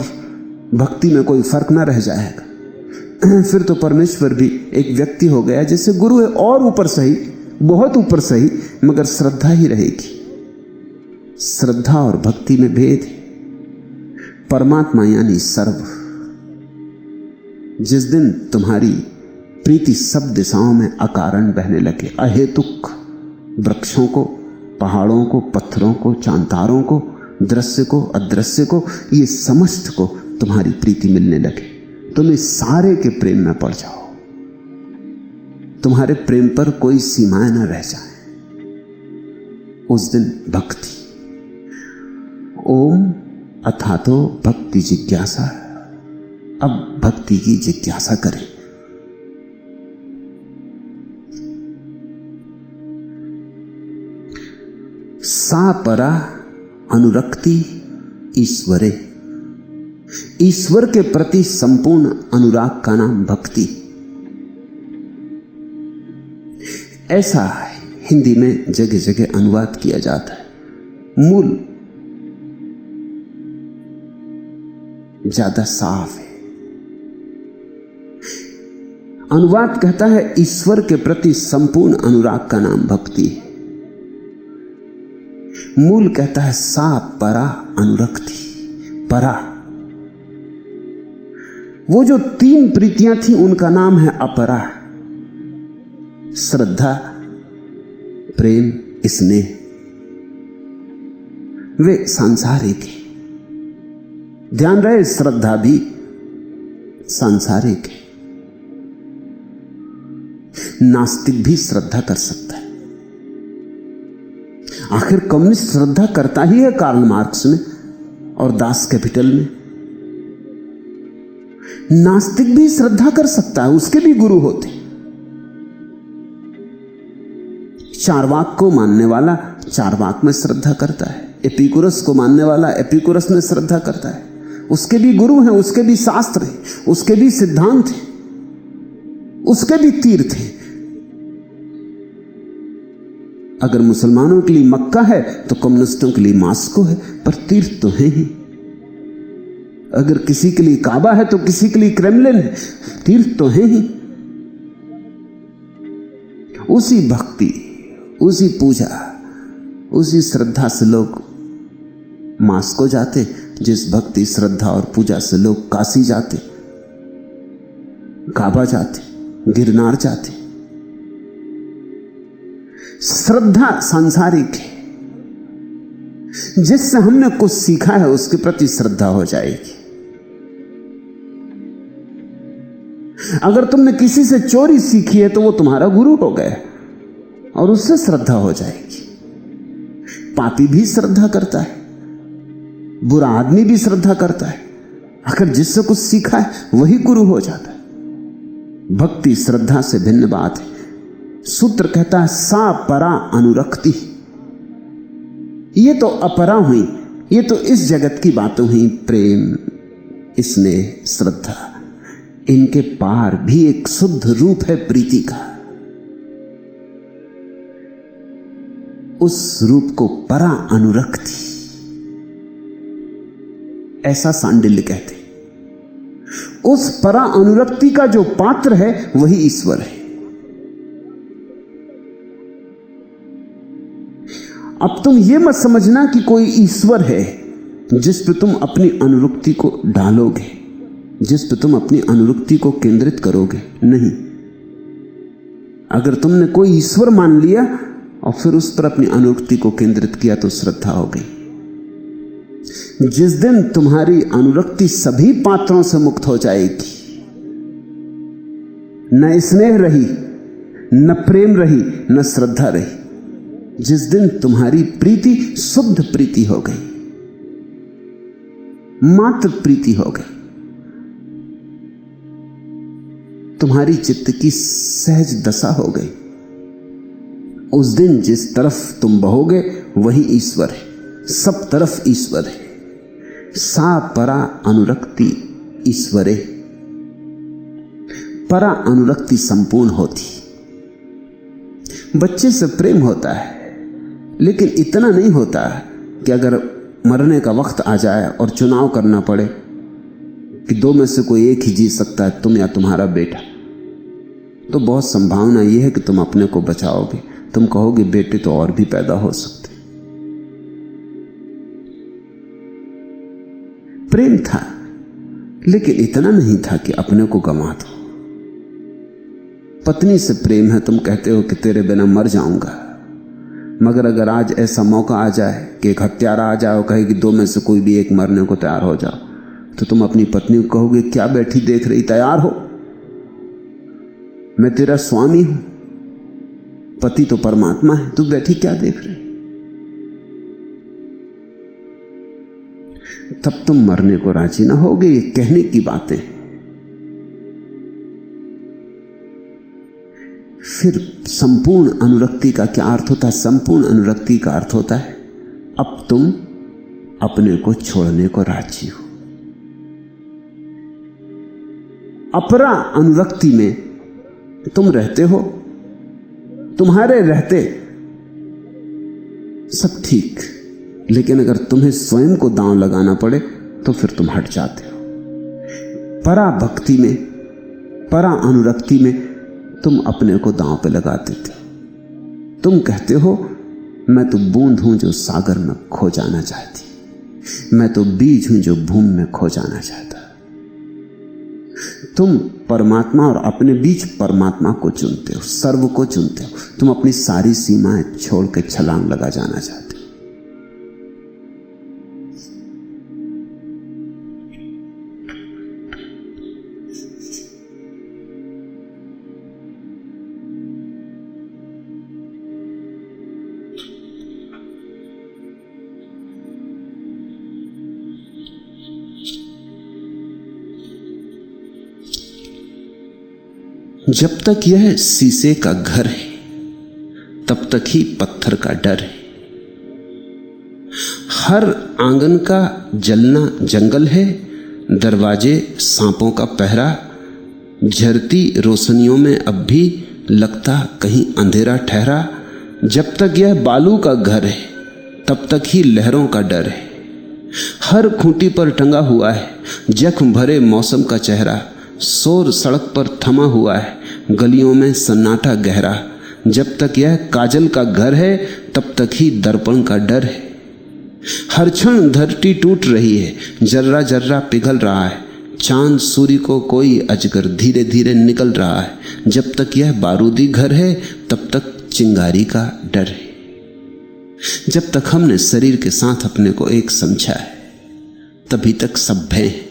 भक्ति में कोई फर्क ना रह जाएगा। फिर तो परमेश्वर भी एक व्यक्ति हो गया, जैसे गुरु है, और ऊपर सही, बहुत ऊपर सही, मगर श्रद्धा ही रहेगी। श्रद्धा और भक्ति में भेद है। परमात्मा यानी सर्व। जिस दिन तुम्हारी प्रीति सब दिशाओं में अकारण बहने लगे, अहेतुक, वृक्षों को, पहाड़ों को, पत्थरों को, चांतारों को, दृश्य को, अदृश्य को, ये समस्त को तुम्हारी प्रीति मिलने लगे, तुम इस सारे के प्रेम में पड़ जाओ। तुम्हारे प्रेम पर कोई सीमाएं न रह जाए। उस दिन भक्ति। ओम अथातो भक्ति जिज्ञासा। अब भक्ति की जिज्ञासा करें। सा परा अनुरक्ति ईश्वरे। ईश्वर के प्रति संपूर्ण अनुराग का नाम भक्ति। ऐसा हिंदी में जगह जगह अनुवाद किया जाता है। मूल ज्यादा साफ है। अनुवाद कहता है ईश्वर के प्रति संपूर्ण अनुराग का नाम भक्ति है। मूल कहता है सा परा अनुरक्ति। परा, वो जो 3 प्रीतियां थी उनका नाम है अपरा। श्रद्धा, प्रेम, स्नेह, वे सांसारिक है। ध्यान रहे, श्रद्धा भी सांसारिक है। नास्तिक भी श्रद्धा कर सकता है। आखिर कम्युनिस्ट श्रद्धा करता ही है, कार्ल मार्क्स में और दास कैपिटल में। नास्तिक भी श्रद्धा कर सकता है, उसके भी गुरु होते। चारवाक को मानने वाला चारवाक में श्रद्धा करता है, एपिकुरस को मानने वाला एपिकुरस में श्रद्धा करता है। उसके भी गुरु हैं, उसके भी शास्त्र हैं, उसके भी सिद्धांत हैं, उसके भी तीर्थ हैं। अगर मुसलमानों के लिए मक्का है तो कम्युनिस्टों के लिए मास्को है, पर तीर्थ तो है ही। अगर किसी के लिए काबा है तो किसी के लिए क्रेमलिन है, तीर्थ तो है ही। उसी भक्ति, उसी पूजा, उसी श्रद्धा से लोग मास्को जाते, जिस भक्ति, श्रद्धा और पूजा से लोग काशी जाते, काबा जाते, गिरनार जाते। श्रद्धा सांसारिक है। जिससे हमने कुछ सीखा है उसके प्रति श्रद्धा हो जाएगी। अगर तुमने किसी से चोरी सीखी है तो वो तुम्हारा गुरु हो गया और उससे श्रद्धा हो जाएगी। पापी भी श्रद्धा करता है, बुरा आदमी भी श्रद्धा करता है। अगर जिससे कुछ सीखा है वही गुरु हो जाता है। भक्ति श्रद्धा से भिन्न बात है। सूत्र कहता है सा परा अनुरक्ति। ये तो अपरा हुई, ये तो इस जगत की बातें हुई, प्रेम, स्नेह, श्रद्धा। इनके पार भी एक शुद्ध रूप है प्रीति का। उस रूप को परा अनुरक्ति, ऐसा सांडिल्य कहते। उस परा अनुरक्ति का जो पात्र है वही ईश्वर है। अब तुम ये मत समझना कि कोई ईश्वर है जिस पे तुम अपनी अनुरक्ति को डालोगे, जिस पे तुम अपनी अनुरक्ति को केंद्रित करोगे। नहीं, अगर तुमने कोई ईश्वर मान लिया और फिर उस पर अपनी अनुरक्ति को केंद्रित किया तो श्रद्धा हो गई। जिस दिन तुम्हारी अनुरक्ति सभी पात्रों से मुक्त हो जाएगी, न स्नेह रही, न प्रेम रही, न श्रद्धा रही, जिस दिन तुम्हारी प्रीति शुद्ध प्रीति हो गई, मात्र प्रीति हो गई, तुम्हारी चित्त की सहज दशा हो गई, उस दिन जिस तरफ तुम बहोगे वही ईश्वर है, सब तरफ ईश्वर है। सा परा अनुरक्ति ईश्वरे। परा अनुरक्ति संपूर्ण होती। बच्चे से प्रेम होता है, लेकिन इतना नहीं होता कि अगर मरने का वक्त आ जाए और चुनाव करना पड़े कि दो में से कोई एक ही जी सकता है, तुम या तुम्हारा बेटा, तो बहुत संभावना यह है कि तुम अपने को बचाओगे। तुम कहोगे बेटे तो और भी पैदा हो सकते। प्रेम था, लेकिन इतना नहीं था कि अपने को गंवा दो। पत्नी से प्रेम है, तुम कहते हो कि तेरे बिना मर जाऊंगा, मगर अगर आज ऐसा मौका आ जाए कि एक हत्यारा आ जाए और कहे कि दो में से कोई भी एक मरने को तैयार हो जाओ, तो तुम अपनी पत्नी को कहोगे क्या बैठी देख रही, तैयार हो, मैं तेरा स्वामी हूं। पति तो परमात्मा है, तू बैठी क्या देख रही। तब तुम मरने को राजी ना होगे। ये कहने की बातें। फिर संपूर्ण अनुरक्ति का क्या अर्थ होता है? संपूर्ण अनुरक्ति का अर्थ होता है अब तुम अपने को छोड़ने को राजी हो। अपरा अनुरक्ति में तुम रहते हो, तुम्हारे रहते सब ठीक, लेकिन अगर तुम्हें स्वयं को दांव लगाना पड़े तो फिर तुम हट जाते हो। परा भक्ति में, परा अनुरक्ति में तुम अपने को दांव पे लगा देते हो। तुम कहते हो मैं तो बूंद हूं जो सागर में खो जाना चाहती, मैं तो बीज हूं जो भूमि में खो जाना चाहता। तुम परमात्मा और अपने बीच परमात्मा को चुनते हो, सर्व को चुनते हो। तुम अपनी सारी सीमाएं छोड़ के छलांग लगा जाना चाहते हो। जब तक यह शीशे का घर है तब तक ही पत्थर का डर है। हर आंगन का जलना जंगल है, दरवाजे सांपों का पहरा। झरती रोशनियों में अब भी लगता कहीं अंधेरा ठहरा। जब तक यह बालू का घर है तब तक ही लहरों का डर है। हर खूंटी पर टंगा हुआ है जख्म भरे मौसम का चेहरा। शोर सड़क पर थमा हुआ है, गलियों में सन्नाटा गहरा। जब तक यह काजल का घर है तब तक ही दर्पण का डर है। हर क्षण धरती टूट रही है, जर्रा जर्रा पिघल रहा है। चांद सूर्य को कोई अजगर धीरे धीरे निकल रहा है। जब तक यह बारूदी घर है तब तक चिंगारी का डर है। जब तक हमने शरीर के साथ अपने को एक समझा है तभी तक सब भय हैं,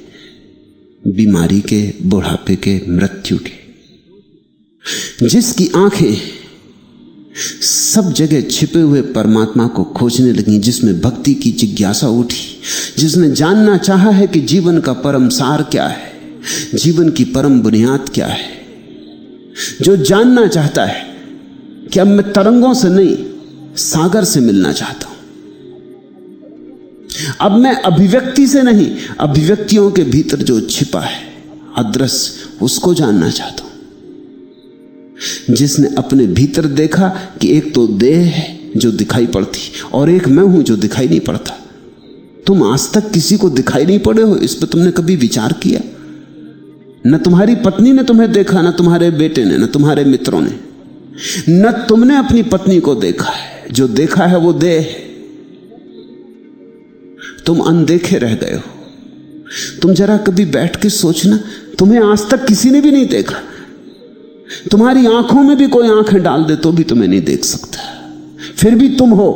बीमारी के, बुढ़ापे के, मृत्यु के। जिसकी आंखें सब जगह छिपे हुए परमात्मा को खोजने लगी, जिसमें भक्ति की जिज्ञासा उठी, जिसने जानना चाहा है कि जीवन का परम सार क्या है, जीवन की परम बुनियाद क्या है, जो जानना चाहता है कि अब मैं तरंगों से नहीं, सागर से मिलना चाहता हूं। अब मैं अभिव्यक्ति से नहीं, अभिव्यक्तियों के भीतर जो छिपा है अदृश्य, उसको जानना चाहता हूं। जिसने अपने भीतर देखा कि एक तो देह है जो दिखाई पड़ती और एक मैं हूं जो दिखाई नहीं पड़ता। तुम आज तक किसी को दिखाई नहीं पड़े हो, इस पर तुमने कभी विचार किया? न तुम्हारी पत्नी ने तुम्हें देखा, न तुम्हारे बेटे ने, न तुम्हारे मित्रों ने, न तुमने अपनी पत्नी को देखा है। जो देखा है वो देह है। तुम अनदेखे रह गए हो। तुम जरा कभी बैठ के सोचना, तुम्हें आज तक किसी ने भी नहीं देखा। तुम्हारी आंखों में भी कोई आंखें डाल दे तो भी तुम्हें नहीं देख सकता, फिर भी तुम हो।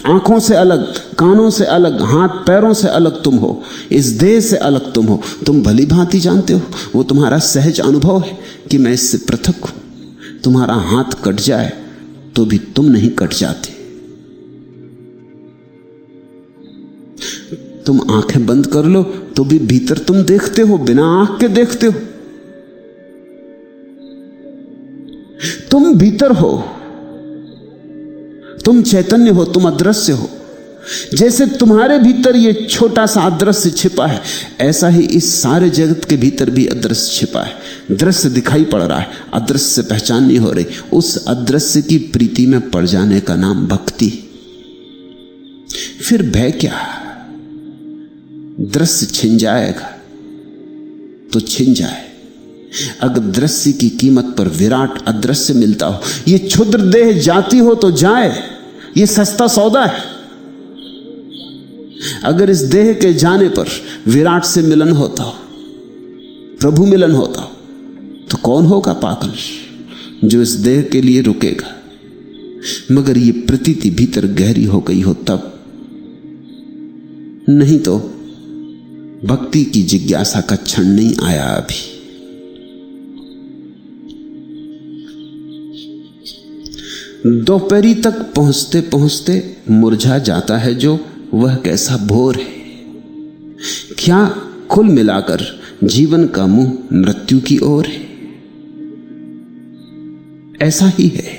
आंखों से अलग, कानों से अलग, हाथ पैरों से अलग तुम हो, इस देह से अलग तुम हो। तुम भली भांति जानते हो, वो तुम्हारा सहज अनुभव है कि मैं इससे पृथक हूं। तुम्हारा हाथ कट जाए तो भी तुम नहीं कट जाते। तुम आंखें बंद कर लो तो भी भीतर तुम देखते हो, बिना आंख के देखते हो। तुम भीतर हो, तुम चैतन्य हो, तुम अदृश्य हो। जैसे तुम्हारे भीतर ये छोटा सा अदृश्य छिपा है, ऐसा ही इस सारे जगत के भीतर भी अदृश्य छिपा है। दृश्य दिखाई पड़ रहा है, अदृश्य से पहचान नहीं हो रही। उस अदृश्य की प्रीति में पड़ जाने का नाम भक्ति। फिर भय क्या? दृश्य छिन जाएगा तो छिन जाए। अगर दृश्य की कीमत पर विराट अदृश्य मिलता हो, ये क्षुद्र देह जाती हो तो जाए, ये सस्ता सौदा है। अगर इस देह के जाने पर विराट से मिलन होता हो, प्रभु मिलन होता हो, तो कौन होगा पागल जो इस देह के लिए रुकेगा? मगर ये प्रतीति भीतर गहरी हो गई हो तब, नहीं तो भक्ति की जिज्ञासा का क्षण नहीं आया अभी। दोपहरी तक पहुंचते पहुंचते मुरझा जाता है जो, वह कैसा भोर है। क्या कुल मिलाकर जीवन का मुंह मृत्यु की ओर है? ऐसा ही है,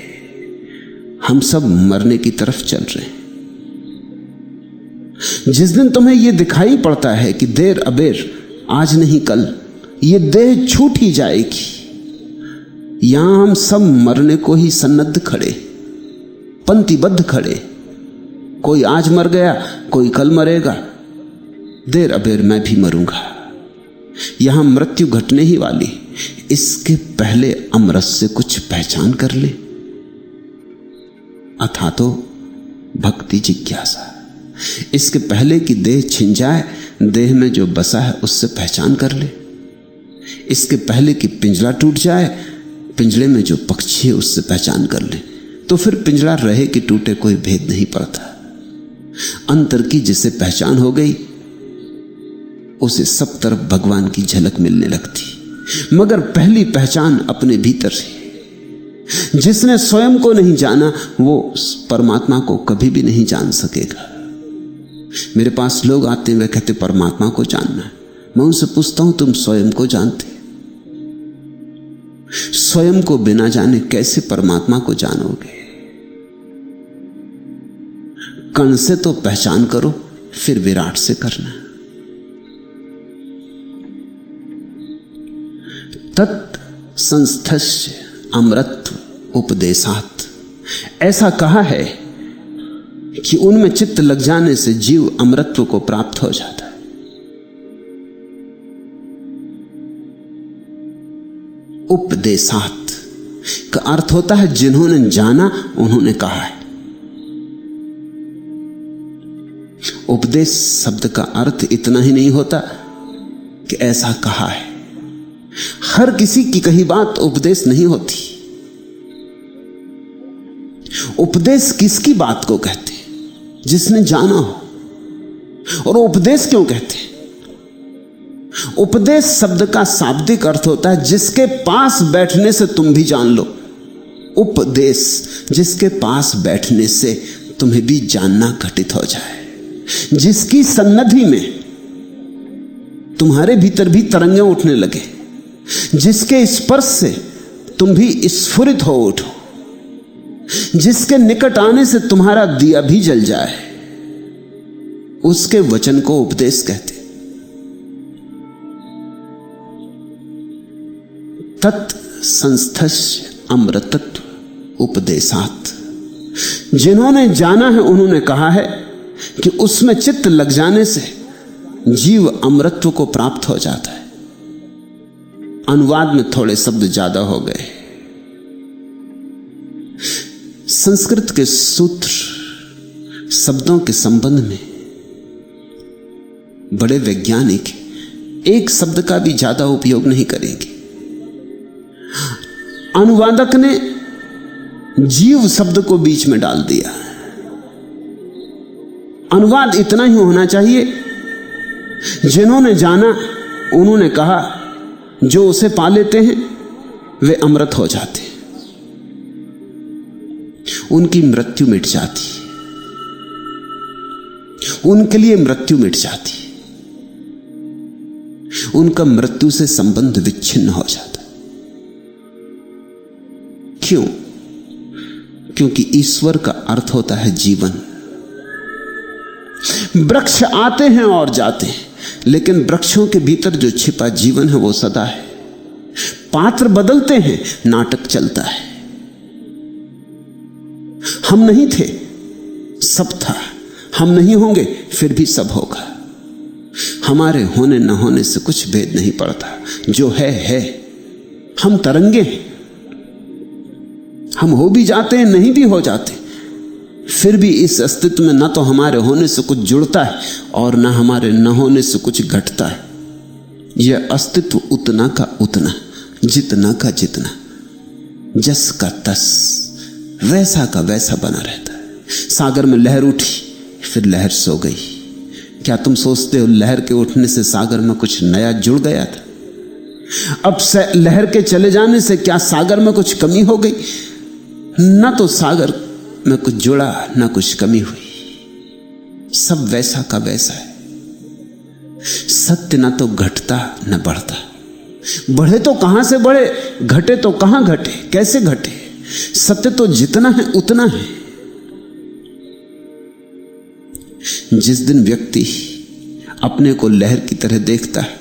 हम सब मरने की तरफ चल रहे हैं। जिस दिन तुम्हें यह दिखाई पड़ता है कि देर अबेर, आज नहीं कल, ये देह छूट ही जाएगी, यहां हम सब मरने को ही सन्नद्ध खड़े, पंक्तिबद्ध खड़े। कोई आज मर गया, कोई कल मरेगा, देर अबेर मैं भी मरूंगा। यहां मृत्यु घटने ही वाली। इसके पहले अमृत से कुछ पहचान कर ले, अथा तो भक्ति जिज्ञासा। इसके पहले कि देह छिन जाए, देह में जो बसा है उससे पहचान कर ले। इसके पहले कि पिंजरा टूट जाए, पिंजरे में जो पक्षी है उससे पहचान कर ले। तो फिर पिंजरा रहे कि टूटे कोई भेद नहीं पड़ता। अंतर की जिसे पहचान हो गई, उसे सब तरफ भगवान की झलक मिलने लगती। मगर पहली पहचान अपने भीतर से। जिसने स्वयं को नहीं जाना, वो परमात्मा को कभी भी नहीं जान सकेगा। मेरे पास लोग आते हैं, वे कहते परमात्मा को जानना है। मैं उनसे पूछता हूं, तुम स्वयं को जानते? स्वयं को बिना जाने कैसे परमात्मा को जानोगे? कण से तो पहचान करो, फिर विराट से करना। तत् संस्थस्य अमृतत्व उपदेशात्, ऐसा कहा है कि उनमें चित्त लग जाने से जीव अमृतत्व को प्राप्त हो जाता है। उपदेशात् का अर्थ होता है जिन्होंने जाना उन्होंने कहा है। उपदेश शब्द का अर्थ इतना ही नहीं होता कि ऐसा कहा है। हर किसी की कही बात उपदेश नहीं होती। उपदेश किसकी बात को कहते हैं? जिसने जाना हो। और उपदेश क्यों कहते हैं? उपदेश शब्द का शाब्दिक अर्थ होता है जिसके पास बैठने से तुम भी जान लो। उपदेश, जिसके पास बैठने से तुम्हें भी जानना घटित हो जाए, जिसकी सन्निधि में तुम्हारे भीतर भी तरंगें उठने लगे, जिसके स्पर्श से तुम भी स्फुरित हो उठो। जिसके निकट आने से तुम्हारा दिया भी जल जाए, उसके वचन को उपदेश कहते। तत् संस्थस्य अमृतत्व उपदेशात। जिन्होंने जाना है उन्होंने कहा है कि उसमें चित्त लग जाने से जीव अमृतत्व को प्राप्त हो जाता है। अनुवाद में थोड़े शब्द ज्यादा हो गए। संस्कृत के सूत्र शब्दों के संबंध में बड़े वैज्ञानिक एक शब्द का भी ज्यादा उपयोग नहीं करेंगे। अनुवादक ने जीव शब्द को बीच में डाल दिया। अनुवाद इतना ही होना चाहिए, जिन्होंने जाना उन्होंने कहा, जो उसे पा लेते हैं वे अमृत हो जाते हैं, उनकी मृत्यु मिट जाती, उनके लिए मृत्यु मिट जाती, उनका मृत्यु से संबंध विच्छिन्न हो जाता। क्यों? क्योंकि ईश्वर का अर्थ होता है जीवन। वृक्ष आते हैं और जाते हैं, लेकिन वृक्षों के भीतर जो छिपा जीवन है वो सदा है। पात्र बदलते हैं, नाटक चलता है। हम नहीं थे, सब था। हम नहीं होंगे, फिर भी सब होगा। हमारे होने न होने से कुछ भेद नहीं पड़ता। जो है। हम तरंगे हैं। हम हो भी जाते हैं, नहीं भी हो जाते, फिर भी इस अस्तित्व में न तो हमारे होने से कुछ जुड़ता है और न हमारे न होने से कुछ घटता है। यह अस्तित्व उतना का उतना, जितना का जितना, जस का तस, वैसा का वैसा बना रहता है। सागर में लहर उठी, फिर लहर सो गई। क्या तुम सोचते हो लहर के उठने से सागर में कुछ नया जुड़ गया था? अब लहर के चले जाने से क्या सागर में कुछ कमी हो गई? न तो सागर में कुछ जुड़ा, न कुछ कमी हुई। सब वैसा का वैसा है। सत्य न तो घटता न बढ़ता। बढ़े तो कहां से बढ़े, घटे तो कहां घटे, कैसे घटे? सत्य तो जितना है उतना है। जिस दिन व्यक्ति अपने को लहर की तरह देखता है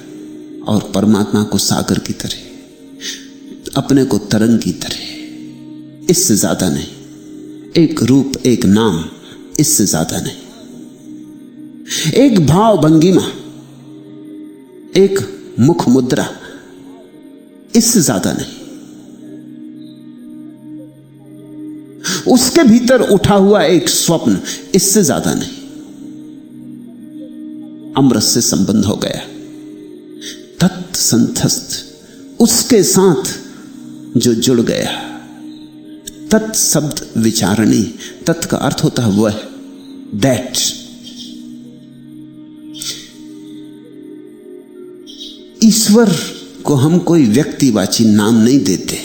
और परमात्मा को सागर की तरह, अपने को तरंग की तरह, इससे ज्यादा नहीं। एक रूप, एक नाम, इससे ज्यादा नहीं। एक भाव भंगिमा, एक मुख मुद्रा, इससे ज्यादा नहीं। उसके भीतर उठा हुआ एक स्वप्न, इससे ज्यादा नहीं। अमृत से संबंध हो गया। तत्संतस्थ, उसके साथ जो जुड़ गया। तत् शब्द विचारणी, तत् का अर्थ होता है वह, दैट। ईश्वर को हम कोई व्यक्तिवाची नाम नहीं देते,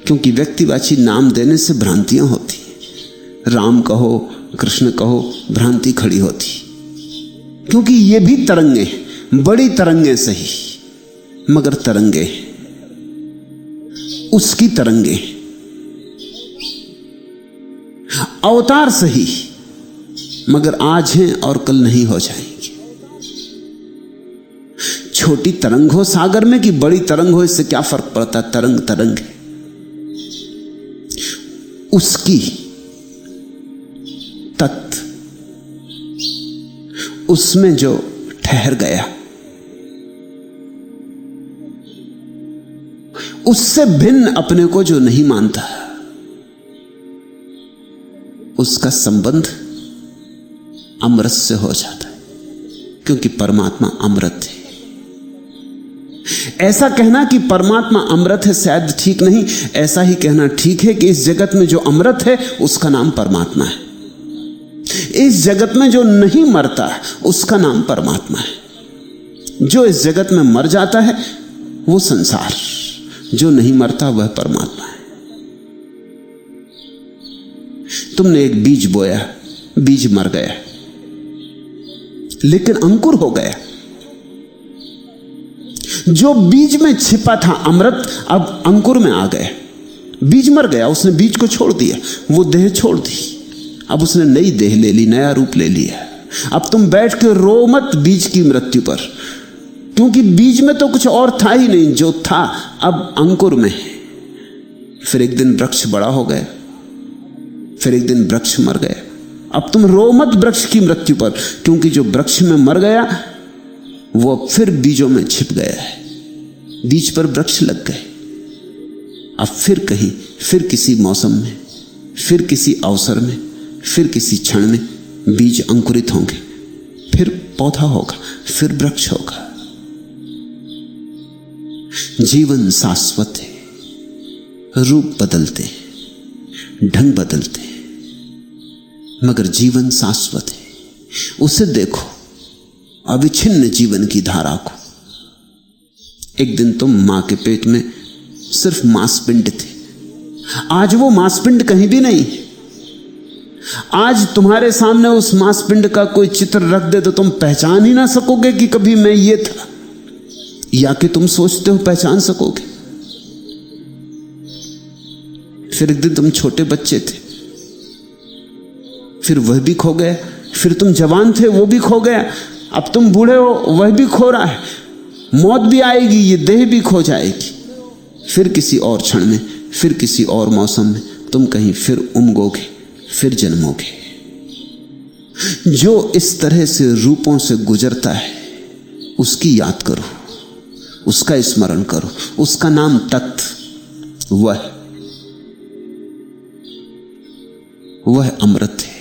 क्योंकि व्यक्तिवाची नाम देने से भ्रांतियां होती। राम कहो, कृष्ण कहो, भ्रांति खड़ी होती, क्योंकि ये भी तरंगे, बड़ी तरंगे सही, मगर तरंगे, उसकी तरंगे। अवतार सही, मगर आज हैं और कल नहीं हो जाएंगे। छोटी तरंग हो सागर में कि बड़ी तरंग हो, इससे क्या फर्क पड़ता? तरंग तरंग है। उसकी तत्व, उसमें जो ठहर गया, उससे भिन्न अपने को जो नहीं मानता, उसका संबंध अमृत से हो जाता है, क्योंकि परमात्मा अमृत है। ऐसा कहना कि परमात्मा अमृत है शायद ठीक नहीं। ऐसा ही कहना ठीक है कि इस जगत में जो अमृत है उसका नाम परमात्मा है। इस जगत में जो नहीं मरता उसका नाम परमात्मा है। जो इस जगत में मर जाता है वो संसार, जो नहीं मरता वह परमात्मा है। तुमने एक बीज बोया, बीज मर गया, लेकिन अंकुर हो गया। जो बीज में छिपा था अमृत, अब अंकुर में आ गया। बीज मर गया, उसने बीज को छोड़ दिया, वो देह छोड़ दी, अब उसने नई देह ले ली, नया रूप ले लिया। अब तुम बैठ के रो मत बीज की मृत्यु पर, क्योंकि बीज में तो कुछ और था ही नहीं, जो था अब अंकुर में है। फिर एक दिन वृक्ष बड़ा हो गया, फिर एक दिन वृक्ष मर गया। अब तुम रो मत वृक्ष की मृत्यु पर, क्योंकि जो वृक्ष में मर गया वो अब फिर बीजों में छिप गया है, बीज पर वृक्ष लग गए। अब फिर कहीं, फिर किसी मौसम में, फिर किसी अवसर में, फिर किसी क्षण में बीज अंकुरित होंगे, फिर पौधा होगा, फिर वृक्ष होगा। जीवन शाश्वत है, रूप बदलते हैं, ढंग बदलते हैं, मगर जीवन शाश्वत है। उसे देखो, अविच्छिन्न जीवन की धारा को। एक दिन तुम मां के पेट में सिर्फ मांसपिंड थे, आज वो मांसपिंड कहीं भी नहीं। आज तुम्हारे सामने उस मांसपिंड का कोई चित्र रख दे तो तुम पहचान ही ना सकोगे कि कभी मैं ये था, या कि तुम सोचते हो पहचान सकोगे। फिर एक दिन तुम छोटे बच्चे थे, फिर वह भी खो गया, फिर तुम जवान थे, वो भी खो गया, अब तुम बूढ़े हो, वह भी खो रहा है। मौत भी आएगी, ये देह भी खो जाएगी। फिर किसी और क्षण में, फिर किसी और मौसम में तुम कहीं फिर उमगोगे, फिर जन्मोगे। जो इस तरह से रूपों से गुजरता है उसकी याद करो, उसका स्मरण करो, उसका नाम तत्व, वह अमृत है,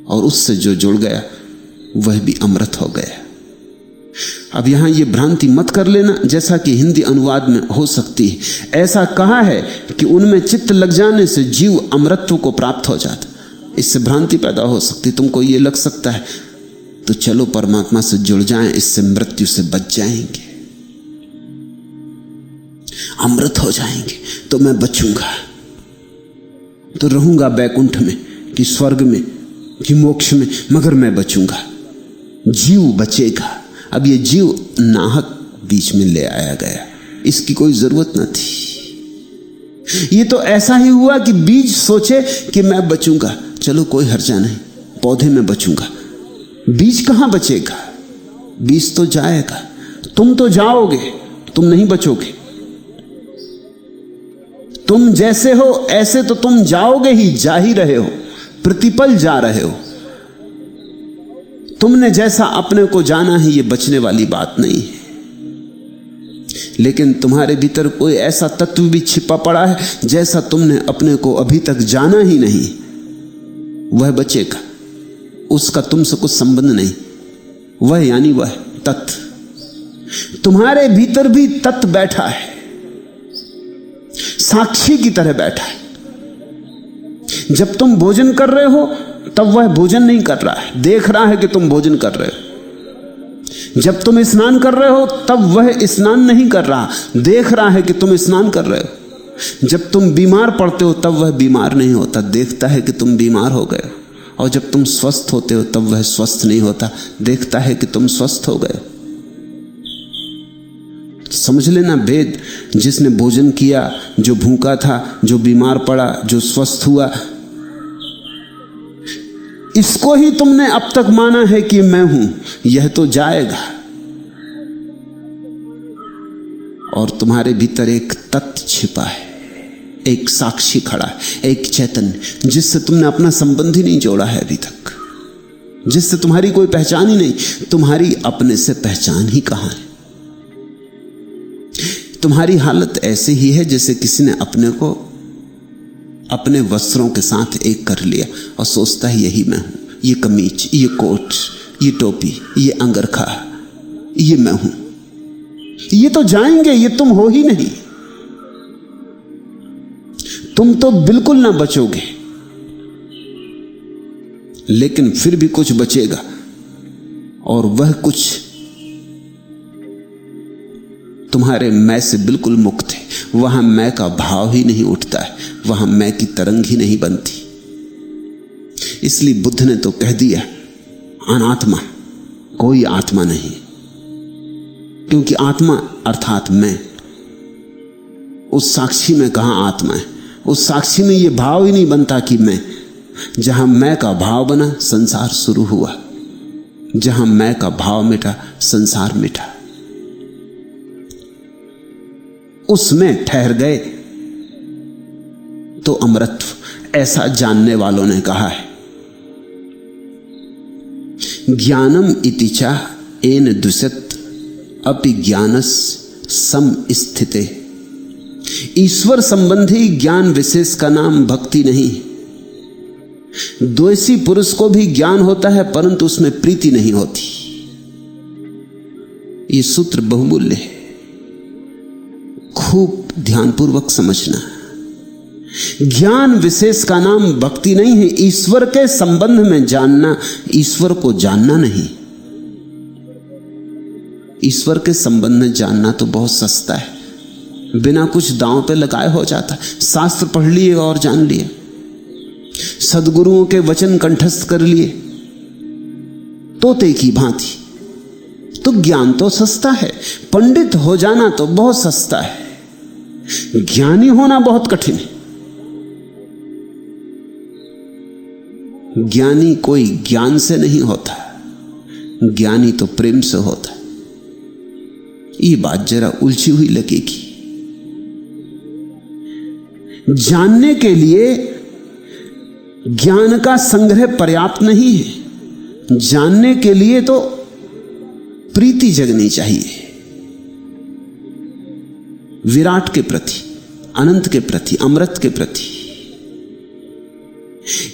और उससे जो जुड़ गया वह भी अमृत हो गया। अब यहां यह भ्रांति मत कर लेना, जैसा कि हिंदी अनुवाद में हो सकती है। ऐसा कहा है कि उनमें चित्त लग जाने से जीव अमृतत्व को प्राप्त हो जाता, इससे भ्रांति पैदा हो सकती। तुमको ये लग सकता है तो चलो परमात्मा से जुड़ जाएं, इससे मृत्यु से बच जाएंगे, अमृत हो जाएंगे, तो मैं बचूंगा, तो रहूंगा वैकुंठ में कि स्वर्ग में कि मोक्ष में, मगर मैं बचूंगा, जीव बचेगा। अब ये जीव नाहक बीच में ले आया गया, इसकी कोई जरूरत न थी। ये तो ऐसा ही हुआ कि बीज सोचे कि मैं बचूंगा, चलो कोई हर्जा नहीं, पौधे में बचूंगा। बीज कहां बचेगा, बीज तो जाएगा, तुम तो जाओगे, तुम नहीं बचोगे। तुम जैसे हो ऐसे तो तुम जाओगे ही, जा ही रहे हो, प्रतिपल जा रहे हो। तुमने जैसा अपने को जाना है ये बचने वाली बात नहीं है, लेकिन तुम्हारे भीतर कोई ऐसा तत्व भी छिपा पड़ा है जैसा तुमने अपने को अभी तक जाना ही नहीं, वह बचेगा, उसका तुमसे कुछ संबंध नहीं। वह यानी वह तत्व, तुम्हारे भीतर भी तत्व बैठा है, साक्षी की तरह बैठा है। जब तुम भोजन कर रहे हो तब वह भोजन नहीं कर रहा है, देख रहा है कि तुम भोजन कर रहे हो। जब तुम स्नान कर रहे हो तब वह स्नान नहीं कर रहा, देख रहा है कि तुम स्नान कर रहे हो। जब तुम बीमार पड़ते हो तब वह बीमार नहीं होता, देखता है कि तुम बीमार हो गए हो। और जब तुम स्वस्थ होते हो तब वह स्वस्थ नहीं होता, देखता है कि तुम स्वस्थ हो गए हो। समझ लेना भेद। जिसने भोजन किया, जो भूखा था, जो बीमार पड़ा, जो स्वस्थ हुआ, इसको ही तुमने अब तक माना है कि मैं हूं, यह तो जाएगा। और तुम्हारे भीतर एक तत्व छिपा है, एक साक्षी खड़ा है, एक चैतन्य, जिससे तुमने अपना संबंध ही नहीं जोड़ा है अभी तक, जिससे तुम्हारी कोई पहचान ही नहीं। तुम्हारी अपने से पहचान ही कहां है। तुम्हारी हालत ऐसे ही है जैसे किसी ने अपने को अपने वस्त्रों के साथ एक कर लिया और सोचता है यही मैं हूं, ये कमीज, ये कोट, ये टोपी, ये अंगरखा, ये मैं हूं। ये तो जाएंगे, ये तुम हो ही नहीं। तुम तो बिल्कुल ना बचोगे, लेकिन फिर भी कुछ बचेगा, और वह कुछ तुम्हारे मैं से बिल्कुल मुक्त है। वहां मैं का भाव ही नहीं उठता है, वहां मैं की तरंग ही नहीं बनती। इसलिए बुद्ध ने तो कह दिया अनात्मा, कोई आत्मा नहीं, क्योंकि आत्मा अर्थात मैं, उस साक्षी में कहाँ आत्मा है? उस साक्षी में ये भाव ही नहीं बनता कि मैं। जहां मैं का भाव बना, संसार शुरू हुआ। जहां मैं का भाव मिटा, संसार मिटा। उसमें ठहर गए तो अमरत्व, ऐसा जानने वालों ने कहा है। ज्ञानम इतिचा एन दुसत अपि ज्ञानस सम स्थिते। ईश्वर संबंधी ज्ञान विशेष का नाम भक्ति नहीं। द्वेषी पुरुष को भी ज्ञान होता है, परंतु उसमें प्रीति नहीं होती। यह सूत्र बहुमूल्य है, खूब ध्यानपूर्वक समझना। ज्ञान विशेष का नाम भक्ति नहीं है। ईश्वर के संबंध में जानना, ईश्वर को जानना नहीं। ईश्वर के संबंध में जानना तो बहुत सस्ता है, बिना कुछ दांव पे लगाए हो जाता है। शास्त्र पढ़ लिए और जान लिए, सद्गुरुओं के वचन कंठस्थ कर लिए तोते की भांति, तो ज्ञान तो सस्ता है। पंडित हो जाना तो बहुत सस्ता है, ज्ञानी होना बहुत कठिन है। ज्ञानी कोई ज्ञान से नहीं होता, ज्ञानी तो प्रेम से होता है। ये बात जरा उलझी हुई लगेगी। जानने के लिए ज्ञान का संग्रह पर्याप्त नहीं है। जानने के लिए तो प्रीति जगनी चाहिए, विराट के प्रति, अनंत के प्रति, अमृत के प्रति।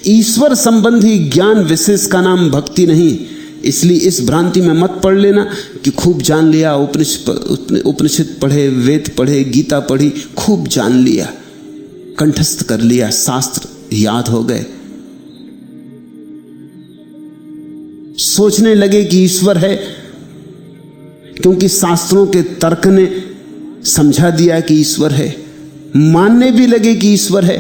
ईश्वर संबंधी ज्ञान विशेष का नाम भक्ति नहीं। इसलिए इस भ्रांति में मत पढ़ लेना कि खूब जान लिया, उपनिषद पढ़े, वेद पढ़े, गीता पढ़ी, खूब जान लिया, कंठस्थ कर लिया, शास्त्र याद हो गए, सोचने लगे कि ईश्वर है क्योंकि शास्त्रों के तर्क ने समझा दिया कि ईश्वर है, मानने भी लगे कि ईश्वर है।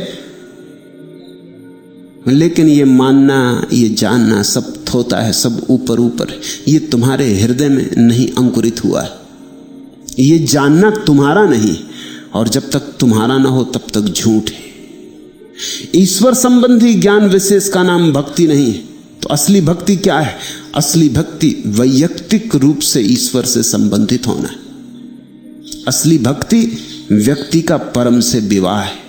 लेकिन ये मानना, ये जानना सब थोता है, सब ऊपर ऊपर है। ये तुम्हारे हृदय में नहीं अंकुरित हुआ है। ये जानना तुम्हारा नहीं, और जब तक तुम्हारा ना हो तब तक झूठ है। ईश्वर संबंधी ज्ञान विशेष का नाम भक्ति नहीं है। तो असली भक्ति क्या है? असली भक्ति वैयक्तिक रूप से ईश्वर से संबंधित होना है। असली भक्ति व्यक्ति का परम से विवाह है।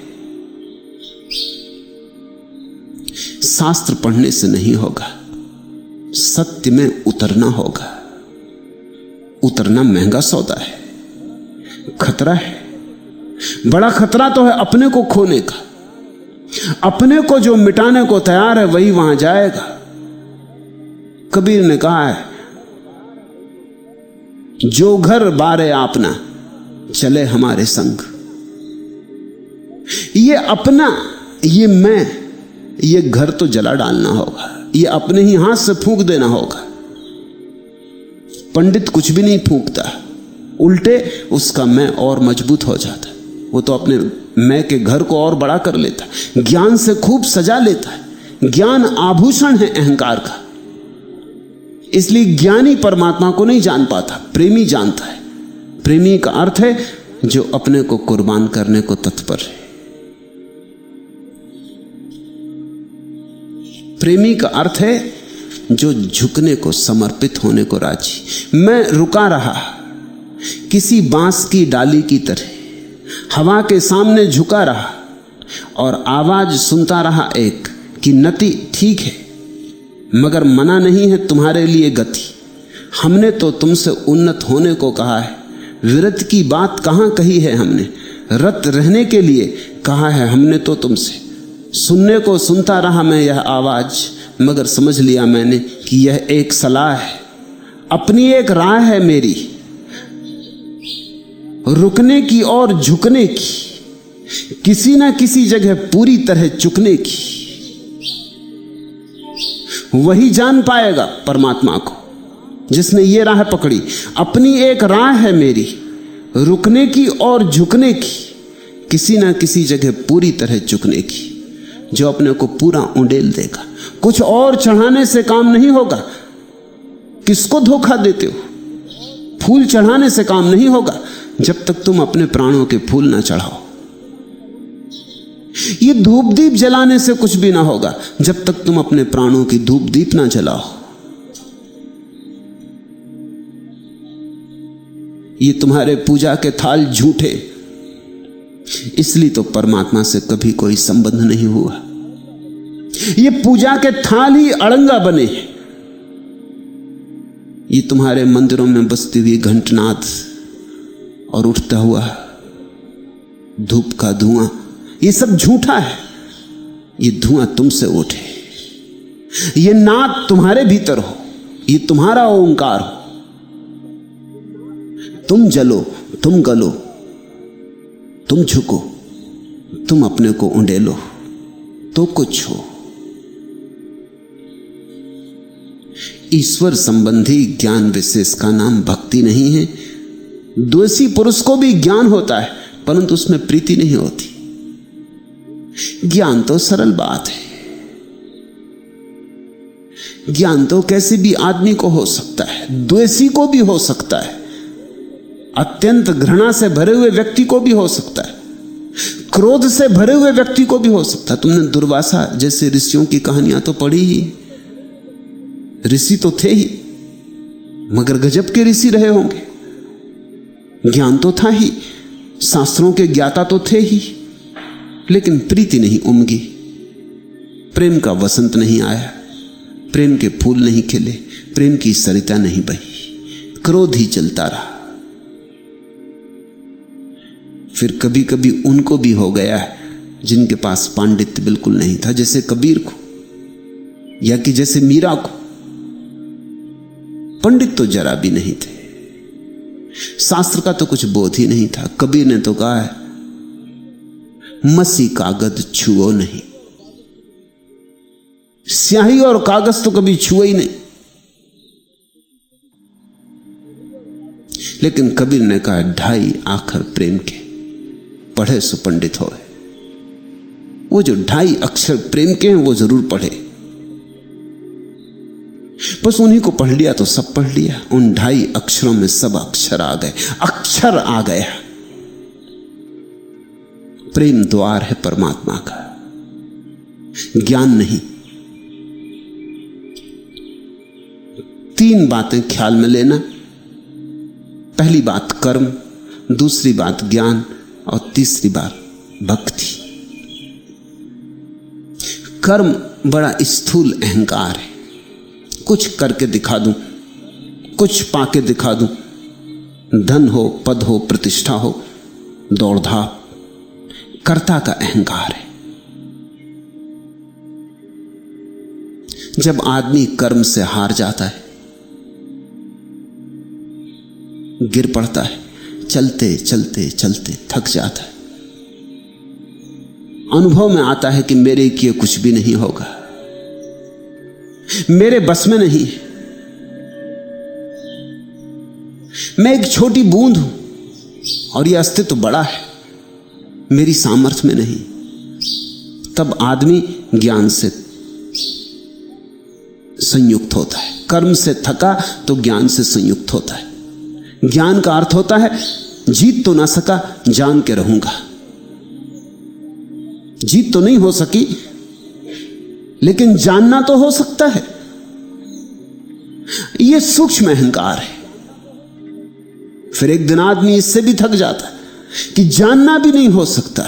शास्त्र पढ़ने से नहीं होगा, सत्य में उतरना होगा। उतरना महंगा सौदा है, खतरा है। बड़ा खतरा तो है अपने को खोने का। अपने को जो मिटाने को तैयार है वही वहां जाएगा। कबीर ने कहा है, जो घर बारे आपना चले हमारे संग। ये अपना, ये मैं, ये घर तो जला डालना होगा, ये अपने ही हाथ से फूंक देना होगा। पंडित कुछ भी नहीं फूंकता, उल्टे उसका मैं और मजबूत हो जाता है। वो तो अपने मैं के घर को और बड़ा कर लेता है, ज्ञान से खूब सजा लेता है। ज्ञान आभूषण है अहंकार का। इसलिए ज्ञानी परमात्मा को नहीं जान पाता, प्रेमी जानता है। प्रेमी का अर्थ है जो अपने को कुर्बान करने को तत्पर है। प्रेमी का अर्थ है जो झुकने को, समर्पित होने को राजी। मैं रुका रहा किसी बांस की डाली की तरह, हवा के सामने झुका रहा और आवाज सुनता रहा एक कि नति ठीक है, मगर मना नहीं है तुम्हारे लिए गति। हमने तो तुमसे उन्नत होने को कहा है, विरत की बात कहाँ कही है हमने। रत रहने के लिए कहा है हमने तो तुमसे। सुनने को सुनता रहा मैं यह आवाज, मगर समझ लिया मैंने कि यह एक सलाह है, अपनी एक राह है मेरी, रुकने की और झुकने की, किसी ना किसी जगह पूरी तरह चुकने की। वही जान पाएगा परमात्मा को जिसने ये राह पकड़ी। अपनी एक राह है मेरी, रुकने की और झुकने की, किसी ना किसी जगह पूरी तरह चुकने की, जो अपने को पूरा उंडेल देगा। कुछ और चढ़ाने से काम नहीं होगा। किसको धोखा देते हो? फूल चढ़ाने से काम नहीं होगा जब तक तुम अपने प्राणों के फूल ना चढ़ाओ। ये धूप दीप जलाने से कुछ भी ना होगा जब तक तुम अपने प्राणों की धूप दीप ना जलाओ। ये तुम्हारे पूजा के थाल झूठे, इसलिए तो परमात्मा से कभी कोई संबंध नहीं हुआ। ये पूजा के थाल ही अड़ंगा बने। ये तुम्हारे मंदिरों में बसती हुई घंटनाद और उठता हुआ धूप का धुआं, ये सब झूठा है। ये धुआं तुमसे उठे, ये नाद तुम्हारे भीतर हो, ये तुम्हारा ओंकार हो। तुम जलो, तुम गलो, तुम झुको, तुम अपने को उंडेलो तो कुछ हो। ईश्वर संबंधी ज्ञान विशेष का नाम भक्ति नहीं है। द्वेषी पुरुष को भी ज्ञान होता है परंतु उसमें प्रीति नहीं होती। ज्ञान तो सरल बात है, ज्ञान तो कैसे भी आदमी को हो सकता है, द्वेषी को भी हो सकता है, अत्यंत घृणा से भरे हुए व्यक्ति को भी हो सकता है, क्रोध से भरे हुए व्यक्ति को भी हो सकता है। तुमने दुर्वासा जैसे ऋषियों की कहानियां तो पढ़ी ही। ऋषि तो थे ही, मगर गजब के ऋषि रहे होंगे। ज्ञान तो था ही, शास्त्रों के ज्ञाता तो थे ही, लेकिन प्रीति नहीं उमगी, प्रेम का वसंत नहीं आया, प्रेम के फूल नहीं खिले, प्रेम की सरिता नहीं बही, क्रोध ही चलता रहा। फिर कभी कभी उनको भी हो गया है जिनके पास पांडित्य बिल्कुल नहीं था, जैसे कबीर को या कि जैसे मीरा को। पंडित तो जरा भी नहीं थे, शास्त्र का तो कुछ बोध ही नहीं था। कबीर ने तो कहा है, मसी कागज छुओ नहीं। स्याही और कागज तो कभी छुए ही नहीं। लेकिन कबीर ने कहा, ढाई आखर प्रेम के पढ़े सो पंडित होए। वो जो 2.5 अक्षर प्रेम के हैं वो जरूर पढ़े। बस उन्हीं को पढ़ लिया तो सब पढ़ लिया। उन 2.5 अक्षरों में सब अक्षर आ गए, अक्षर आ गया। प्रेम द्वार है परमात्मा का, ज्ञान नहीं। 3 बातें ख्याल में लेना। पहली बात कर्म, दूसरी बात ज्ञान और तीसरी बात भक्ति। कर्म बड़ा स्थूल अहंकार है, कुछ करके दिखा दूं, कुछ पाके दिखा दूं, धन हो, पद हो, प्रतिष्ठा हो, दौड़धाप, कर्ता का अहंकार है। जब आदमी कर्म से हार जाता है, गिर पड़ता है, चलते चलते चलते थक जाता है, अनुभव में आता है कि मेरे किए कुछ भी नहीं होगा, मेरे बस में नहीं, मैं एक छोटी बूंद हूं और यह अस्तित्व बड़ा है, मेरी सामर्थ्य में नहीं। तब आदमी ज्ञान से संयुक्त होता है। कर्म से थका तो ज्ञान से संयुक्त होता है। ज्ञान का अर्थ होता है, जीत तो ना सका, जान के रहूंगा। जीत तो नहीं हो सकी, लेकिन जानना तो हो सकता है। यह सूक्ष्म अहंकार है। फिर एक दिन आदमी इससे भी थक जाता है कि जानना भी नहीं हो सकता।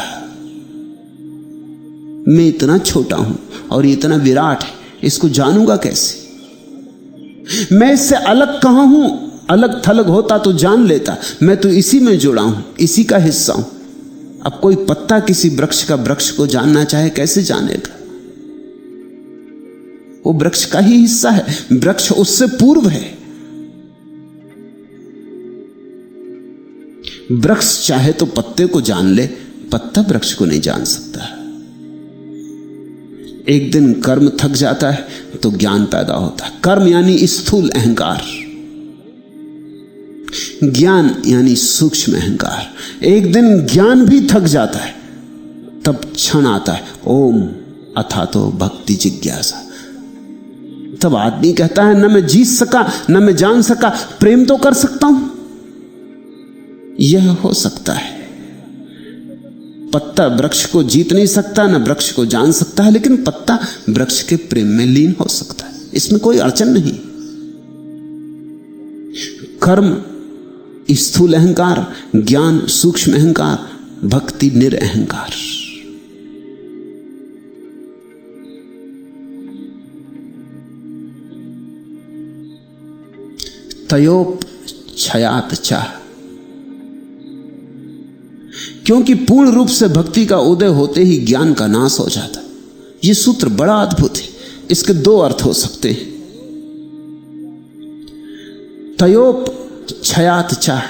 मैं इतना छोटा हूं और ये इतना विराट है, इसको जानूंगा कैसे? मैं इससे अलग कहां हूं? अलग थलग होता तो जान लेता, मैं तो इसी में जुड़ा हूं, इसी का हिस्सा हूं। अब कोई पत्ता किसी वृक्ष का वृक्ष को जानना चाहे, कैसे जानेगा? वो वृक्ष का ही हिस्सा है, वृक्ष उससे पूर्व है। वृक्ष चाहे तो पत्ते को जान ले, पत्ता वृक्ष को नहीं जान सकता। एक दिन कर्म थक जाता है तो ज्ञान पैदा होता है। कर्म यानी स्थूल अहंकार, ज्ञान यानी सूक्ष्म अहंकार। एक दिन ज्ञान भी थक जाता है, तब क्षण आता है, ओम अथातो भक्ति जिज्ञासा। तब आदमी कहता है, न मैं जीत सका, न मैं जान सका, प्रेम तो कर सकता हूं। यह हो सकता है, पत्ता वृक्ष को जीत नहीं सकता, ना वृक्ष को जान सकता है, लेकिन पत्ता वृक्ष के प्रेम में लीन हो सकता है। इसमें कोई अड़चन नहीं। कर्म स्थूल अहंकार, ज्ञान सूक्ष्म अहंकार, भक्ति निरअहंकार। तयोप क्षयात चाह, क्योंकि पूर्ण रूप से भक्ति का उदय होते ही ज्ञान का नाश हो जाता है। यह सूत्र बड़ा अद्भुत है। इसके दो अर्थ हो सकते हैं। तयोप क्षयात चाह,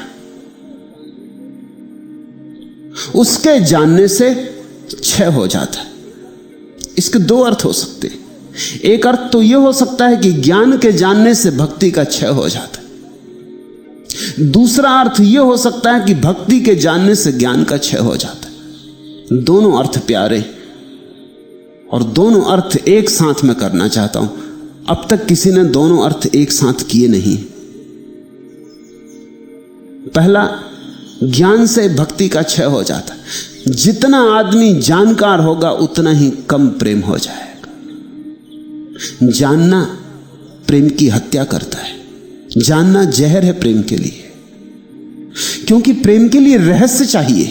उसके जानने से क्षय हो जाता है। इसके दो अर्थ हो सकते हैं। एक अर्थ तो यह हो सकता है कि ज्ञान के जानने से भक्ति का क्षय हो जाता है। दूसरा अर्थ यह हो सकता है कि भक्ति के जानने से ज्ञान का क्षय हो जाता है। दोनों अर्थ प्यारे, और दोनों अर्थ एक साथ में करना चाहता हूं। अब तक किसी ने दोनों अर्थ एक साथ किए नहीं। पहला, ज्ञान से भक्ति का क्षय हो जाता है। जितना आदमी जानकार होगा उतना ही कम प्रेम हो जाएगा। जानना प्रेम की हत्या करता है। जानना जहर है प्रेम के लिए, क्योंकि प्रेम के लिए रहस्य चाहिए,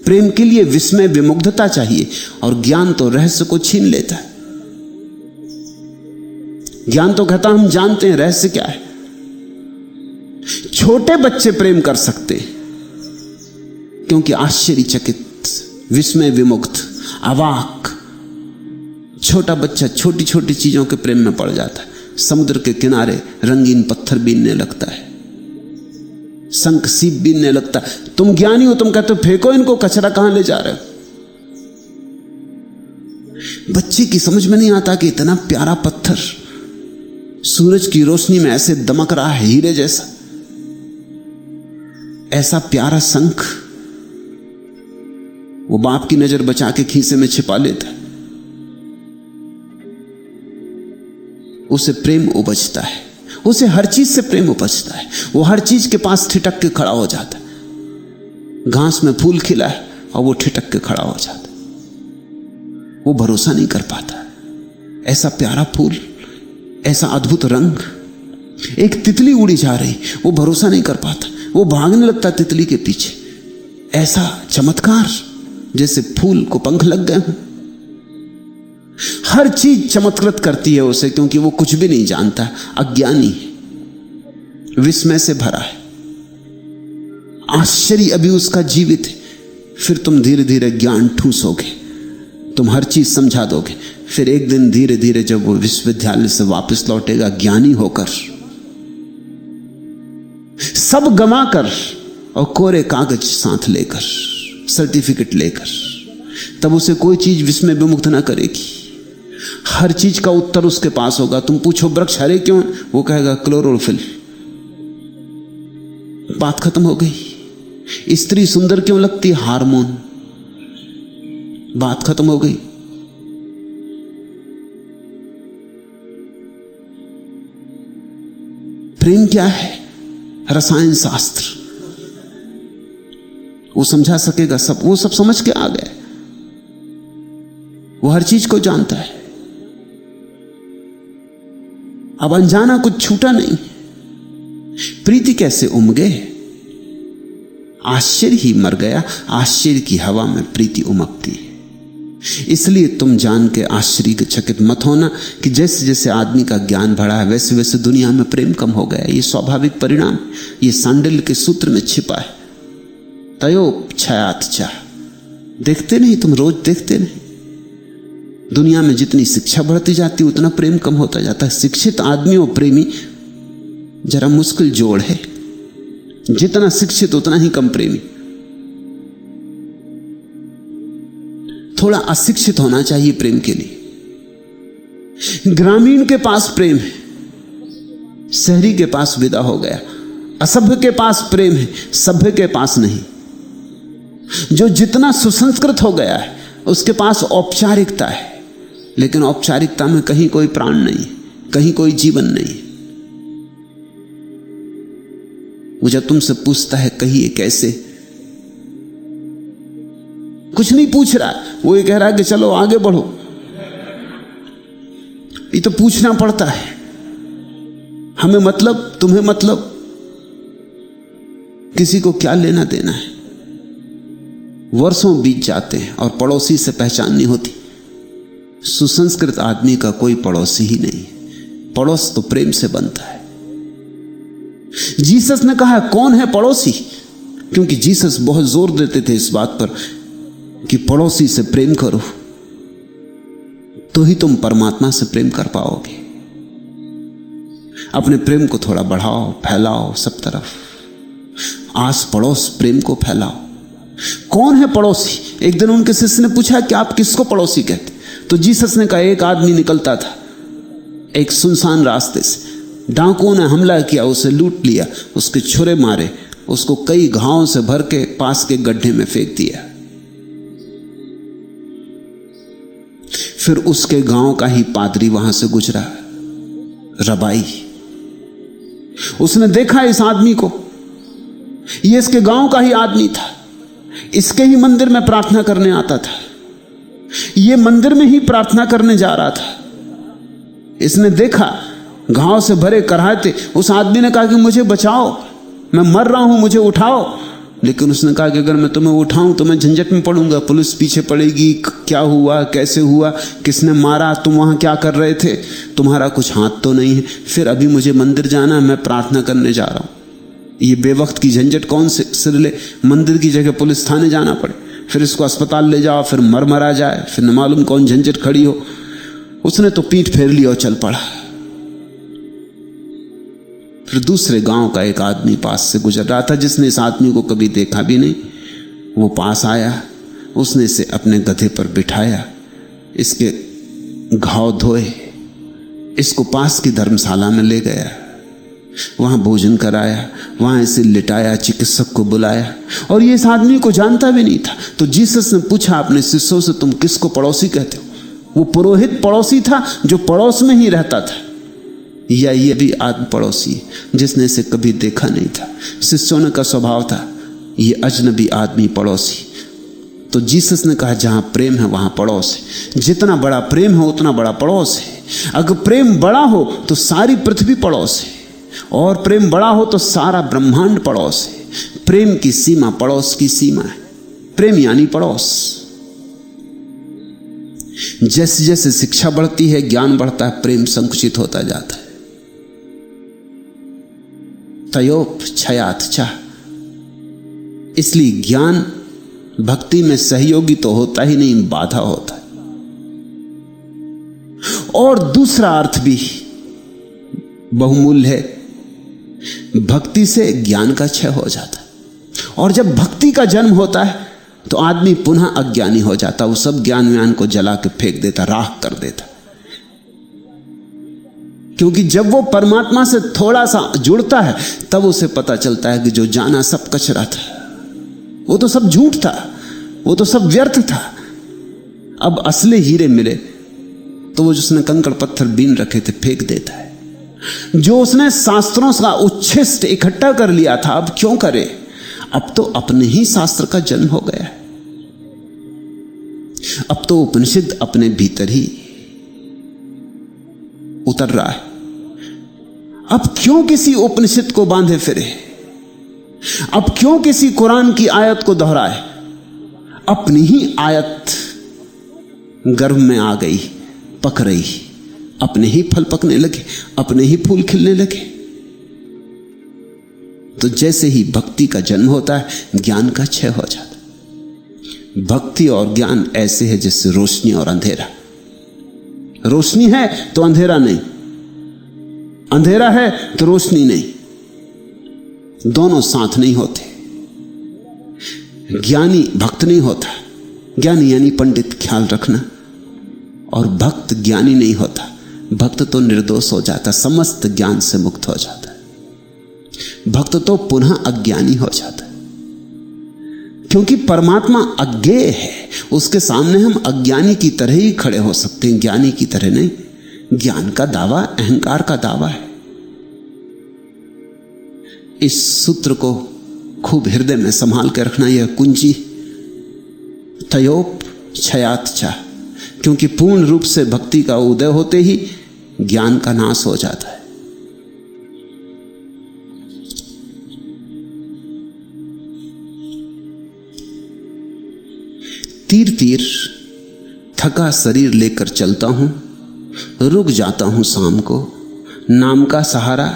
प्रेम के लिए विस्मय विमुग्धता चाहिए, और ज्ञान तो रहस्य को छीन लेता है। ज्ञान तो कहता हम जानते हैं, रहस्य क्या है। छोटे बच्चे प्रेम कर सकते हैं, क्योंकि आश्चर्यचकित, विस्मय विमुग्ध, अवाक छोटा बच्चा छोटी छोटी चीजों के प्रेम में पड़ जाता है। समुद्र के किनारे रंगीन पत्थर बीनने लगता है, शंख सीप बीनने लगता है। तुम ज्ञानी हो, तुम कहते हो फेंको इनको, कचरा कहां ले जा रहे हो। बच्चे की समझ में नहीं आता कि इतना प्यारा पत्थर सूरज की रोशनी में ऐसे दमक रहा है, हीरे जैसा। ऐसा प्यारा शंख वो बाप की नजर बचा के खीसे में छिपा लेता है। उसे प्रेम उपजता है, उसे हर चीज से प्रेम उपजता है। वो हर चीज के पास ठिठक के खड़ा हो जाता है। घास में फूल खिला है और वो ठिठक के खड़ा हो जाता है। वो भरोसा नहीं कर पाता। ऐसा प्यारा फूल, ऐसा अद्भुत रंग, एक तितली उड़ी जा रही, वो भरोसा नहीं कर पाता। वो भागने लगता तितली के पीछे। ऐसा चमत्कार, जैसे फूल को पंख लग गए हों। हर चीज चमत्कृत करती है उसे, क्योंकि वो कुछ भी नहीं जानता, अज्ञानी है, विस्मय से भरा है। आश्चर्य अभी उसका जीवित है। फिर तुम धीरे धीरे ज्ञान ठूसोगे, तुम हर चीज समझा दोगे। फिर एक दिन धीरे धीरे जब वो विश्वविद्यालय से वापस लौटेगा ज्ञानी होकर, सब गमा कर और कोरे कागज साथ लेकर, सर्टिफिकेट लेकर, तब उसे कोई चीज विस्मय विमुक्त ना करेगी। हर चीज का उत्तर उसके पास होगा। तुम पूछो वृक्ष हरे क्यों, वो कहेगा क्लोरोफिल। बात खत्म हो गई। स्त्री सुंदर क्यों लगती, हार्मोन। बात खत्म हो गई। प्रेम क्या है, रसायन शास्त्र। वो समझा सकेगा सब, वो सब समझ के आ गए। वो हर चीज को जानता है। अब अनजाना कुछ छूटा नहीं। प्रीति कैसे उमगे, आश्चर्य ही मर गया। आश्चर्य की हवा में प्रीति उमकती है। इसलिए तुम जान के आश्चर्यचकित मत होना कि जैसे जैसे आदमी का ज्ञान बढ़ा है वैसे वैसे दुनिया में प्रेम कम हो गया। ये स्वाभाविक परिणाम, ये सांडिल्य के सूत्र में छिपा है। तयोप क्षयात चाह, देखते नहीं तुम, रोज देखते नहीं। दुनिया में जितनी शिक्षा बढ़ती जाती उतना प्रेम कम होता जाता है। शिक्षित आदमी और प्रेमी जरा मुश्किल जोड़ है। जितना शिक्षित उतना ही कम प्रेमी। थोड़ा अशिक्षित होना चाहिए प्रेम के लिए। ग्रामीण के पास प्रेम है, शहरी के पास विदा हो गया। असभ्य के पास प्रेम है, सभ्य के पास नहीं। जो जितना सुसंस्कृत हो गया है उसके पास औपचारिकता है, लेकिन औपचारिकता में कहीं कोई प्राण नहीं, कहीं कोई जीवन नहीं। वो जब तुमसे पूछता है कहिए कैसे, कुछ नहीं पूछ रहा है, वो ये कह रहा है कि चलो आगे बढ़ो। ये तो पूछना पड़ता है, हमें मतलब, तुम्हें मतलब, किसी को क्या लेना देना है। वर्षों बीत जाते हैं और पड़ोसी से पहचान नहीं होती। सुसंस्कृत आदमी का कोई पड़ोसी ही नहीं, पड़ोस तो प्रेम से बनता है। जीसस ने कहा कौन है पड़ोसी, क्योंकि जीसस बहुत जोर देते थे इस बात पर कि पड़ोसी से प्रेम करो, तो ही तुम परमात्मा से प्रेम कर पाओगे। अपने प्रेम को थोड़ा बढ़ाओ, फैलाओ सब तरफ, आस पड़ोस प्रेम को फैलाओ। कौन है पड़ोसी? एक दिन उनके शिष्य ने पूछा कि आप किसको पड़ोसी कहते? तो जीसस ने कहा एक आदमी निकलता था एक सुनसान रास्ते से, डाकुओं ने हमला किया, उसे लूट लिया, उसके छुरे मारे, उसको कई घावों से भर के पास के गड्ढे में फेंक दिया। फिर उसके गांव का ही पादरी वहां से गुजरा, रबाई। उसने देखा इस आदमी को, ये इसके गांव का ही आदमी था, इसके ही मंदिर में प्रार्थना करने आता था, ये मंदिर में ही प्रार्थना करने जा रहा था। इसने देखा घाव से भरे कराहते, उस आदमी ने कहा कि मुझे बचाओ, मैं मर रहा हूं, मुझे उठाओ। लेकिन उसने कहा कि अगर मैं तुम्हें उठाऊं तो मैं झंझट में पड़ूंगा, पुलिस पीछे पड़ेगी, क्या हुआ, कैसे हुआ, किसने मारा, तुम वहां क्या कर रहे थे, तुम्हारा कुछ हाथ तो नहीं है। फिर अभी मुझे मंदिर जाना है, मैं प्रार्थना करने जा रहा हूं। ये बेवक्त की झंझट कौन से सिर ले? मंदिर की जगह पुलिस थाने जाना पड़े, फिर इसको अस्पताल ले जाओ, फिर मरा जाए, फिर न मालूम कौन झंझट खड़ी हो। उसने तो पीठ फेर ली और चल पड़ा। फिर दूसरे गांव का एक आदमी पास से गुजर रहा था, जिसने इस आदमी को कभी देखा भी नहीं। वो पास आया, उसने इसे अपने गधे पर बिठाया, इसके घाव धोए, इसको पास की धर्मशाला में ले गया, वहां भोजन कराया, वहां इसे लिटाया, चिकित्सक को बुलाया। और ये इस आदमी को जानता भी नहीं था। तो जीसस ने पूछा अपने शिष्यों से, तुम किसको पड़ोसी कहते हो? वो पुरोहित पड़ोसी था जो पड़ोस में ही रहता था, या ये भी आदमी पड़ोसी है जिसने इसे कभी देखा नहीं था? शिष्यों का स्वभाव था ये अजनबी आदमी पड़ोसी। तो जीसस ने कहा जहां प्रेम है वहां पड़ोस है। जितना बड़ा प्रेम है उतना बड़ा पड़ोस है। अगर प्रेम बड़ा हो तो सारी पृथ्वी पड़ोस है, और प्रेम बड़ा हो तो सारा ब्रह्मांड पड़ोस है। प्रेम की सीमा पड़ोस की सीमा है। प्रेम यानी पड़ोस। जैसे जैसे शिक्षा बढ़ती है, ज्ञान बढ़ता है, प्रेम संकुचित होता जाता है। तयोप छयात चाह। इसलिए ज्ञान भक्ति में सहयोगी तो होता ही नहीं, बाधा होता है। और दूसरा अर्थ भी बहुमूल्य है, भक्ति से ज्ञान का क्षय हो जाता है। और जब भक्ति का जन्म होता है तो आदमी पुनः अज्ञानी हो जाता, वो सब ज्ञान व्यान को जला के फेंक देता, राख कर देता। क्योंकि जब वो परमात्मा से थोड़ा सा जुड़ता है तब उसे पता चलता है कि जो जाना सब कचरा था, वो तो सब झूठ था, वो तो सब व्यर्थ था। अब असली हीरे मिले तो वो जिसने कंकड़ पत्थर बीन रखे थे फेंक देता है। जो उसने शास्त्रों का उच्छिष्ट इकट्ठा कर लिया था अब क्यों करे? अब तो अपने ही शास्त्र का जन्म हो गया है। अब तो उपनिषद अपने भीतर ही उतर रहा है। अब क्यों किसी उपनिषद को बांधे फिरे? अब क्यों किसी कुरान की आयत को दोहराए? अपनी ही आयत गर्भ में आ गई, पक रही, अपने ही फल पकने लगे, अपने ही फूल खिलने लगे। तो जैसे ही भक्ति का जन्म होता है ज्ञान का क्षय हो जाता है। भक्ति और ज्ञान ऐसे है जैसे रोशनी और अंधेरा। रोशनी है तो अंधेरा नहीं, अंधेरा है तो रोशनी नहीं, दोनों साथ नहीं होते। ज्ञानी भक्त नहीं होता, ज्ञानी यानी पंडित, ख्याल रखना। और भक्त ज्ञानी नहीं होता, भक्त तो निर्दोष हो जाता, समस्त ज्ञान से मुक्त हो जाता है। भक्त तो पुनः अज्ञानी हो जाता है, क्योंकि परमात्मा अज्ञेय है। उसके सामने हम अज्ञानी की तरह ही खड़े हो सकते हैं, ज्ञानी की तरह नहीं। ज्ञान का दावा अहंकार का दावा है। इस सूत्र को खूब हृदय में संभाल कर रखना, यह कुंजी। तयोप क्षयात्चा, क्योंकि पूर्ण रूप से भक्ति का उदय होते ही ज्ञान का नाश हो जाता है। तीर तीर थका शरीर लेकर चलता हूं, रुक जाता हूं शाम को। नाम का सहारा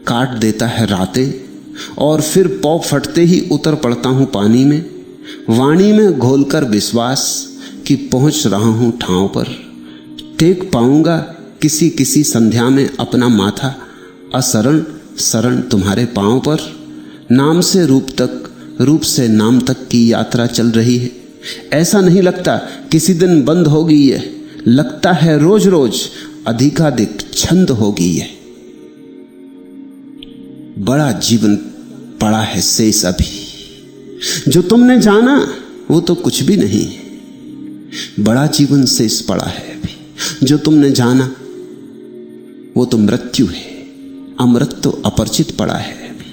काट देता है रातें, और फिर पौ फटते ही उतर पड़ता हूं पानी में। वाणी में घोलकर विश्वास कि पहुंच रहा हूं ठाव पर। टेक पाऊंगा किसी किसी संध्या में अपना माथा, असरण शरण तुम्हारे पांव पर। नाम से रूप तक, रूप से नाम तक की यात्रा चल रही है। ऐसा नहीं लगता किसी दिन बंद होगी ये, लगता है रोज रोज अधिकाधिक छंद होगी ये। बड़ा जीवन पड़ा है शेष अभी, जो तुमने जाना वो तो कुछ भी नहीं है। बड़ा जीवन शेष पड़ा है अभी, जो तुमने जाना वो तो मृत्यु है। अमृत तो अपरिचित पड़ा है अभी।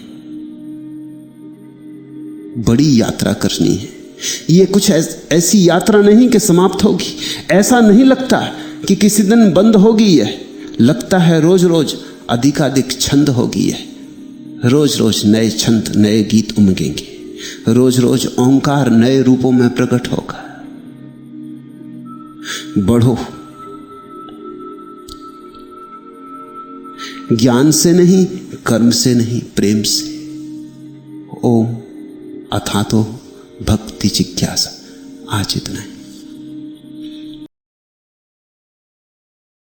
बड़ी यात्रा करनी है ये, कुछ ऐसी यात्रा नहीं कि समाप्त होगी। ऐसा नहीं लगता कि किसी दिन बंद होगी यह, लगता है रोज रोज अधिकाधिक छंद होगी यह। रोज रोज नए छंद, नए गीत उमगेंगे। रोज रोज ओंकार नए रूपों में प्रकट होगा। बढ़ो, ज्ञान से नहीं, कर्म से नहीं, प्रेम से। ओम अथातो भक्ति जिज्ञासा। आज इतना है।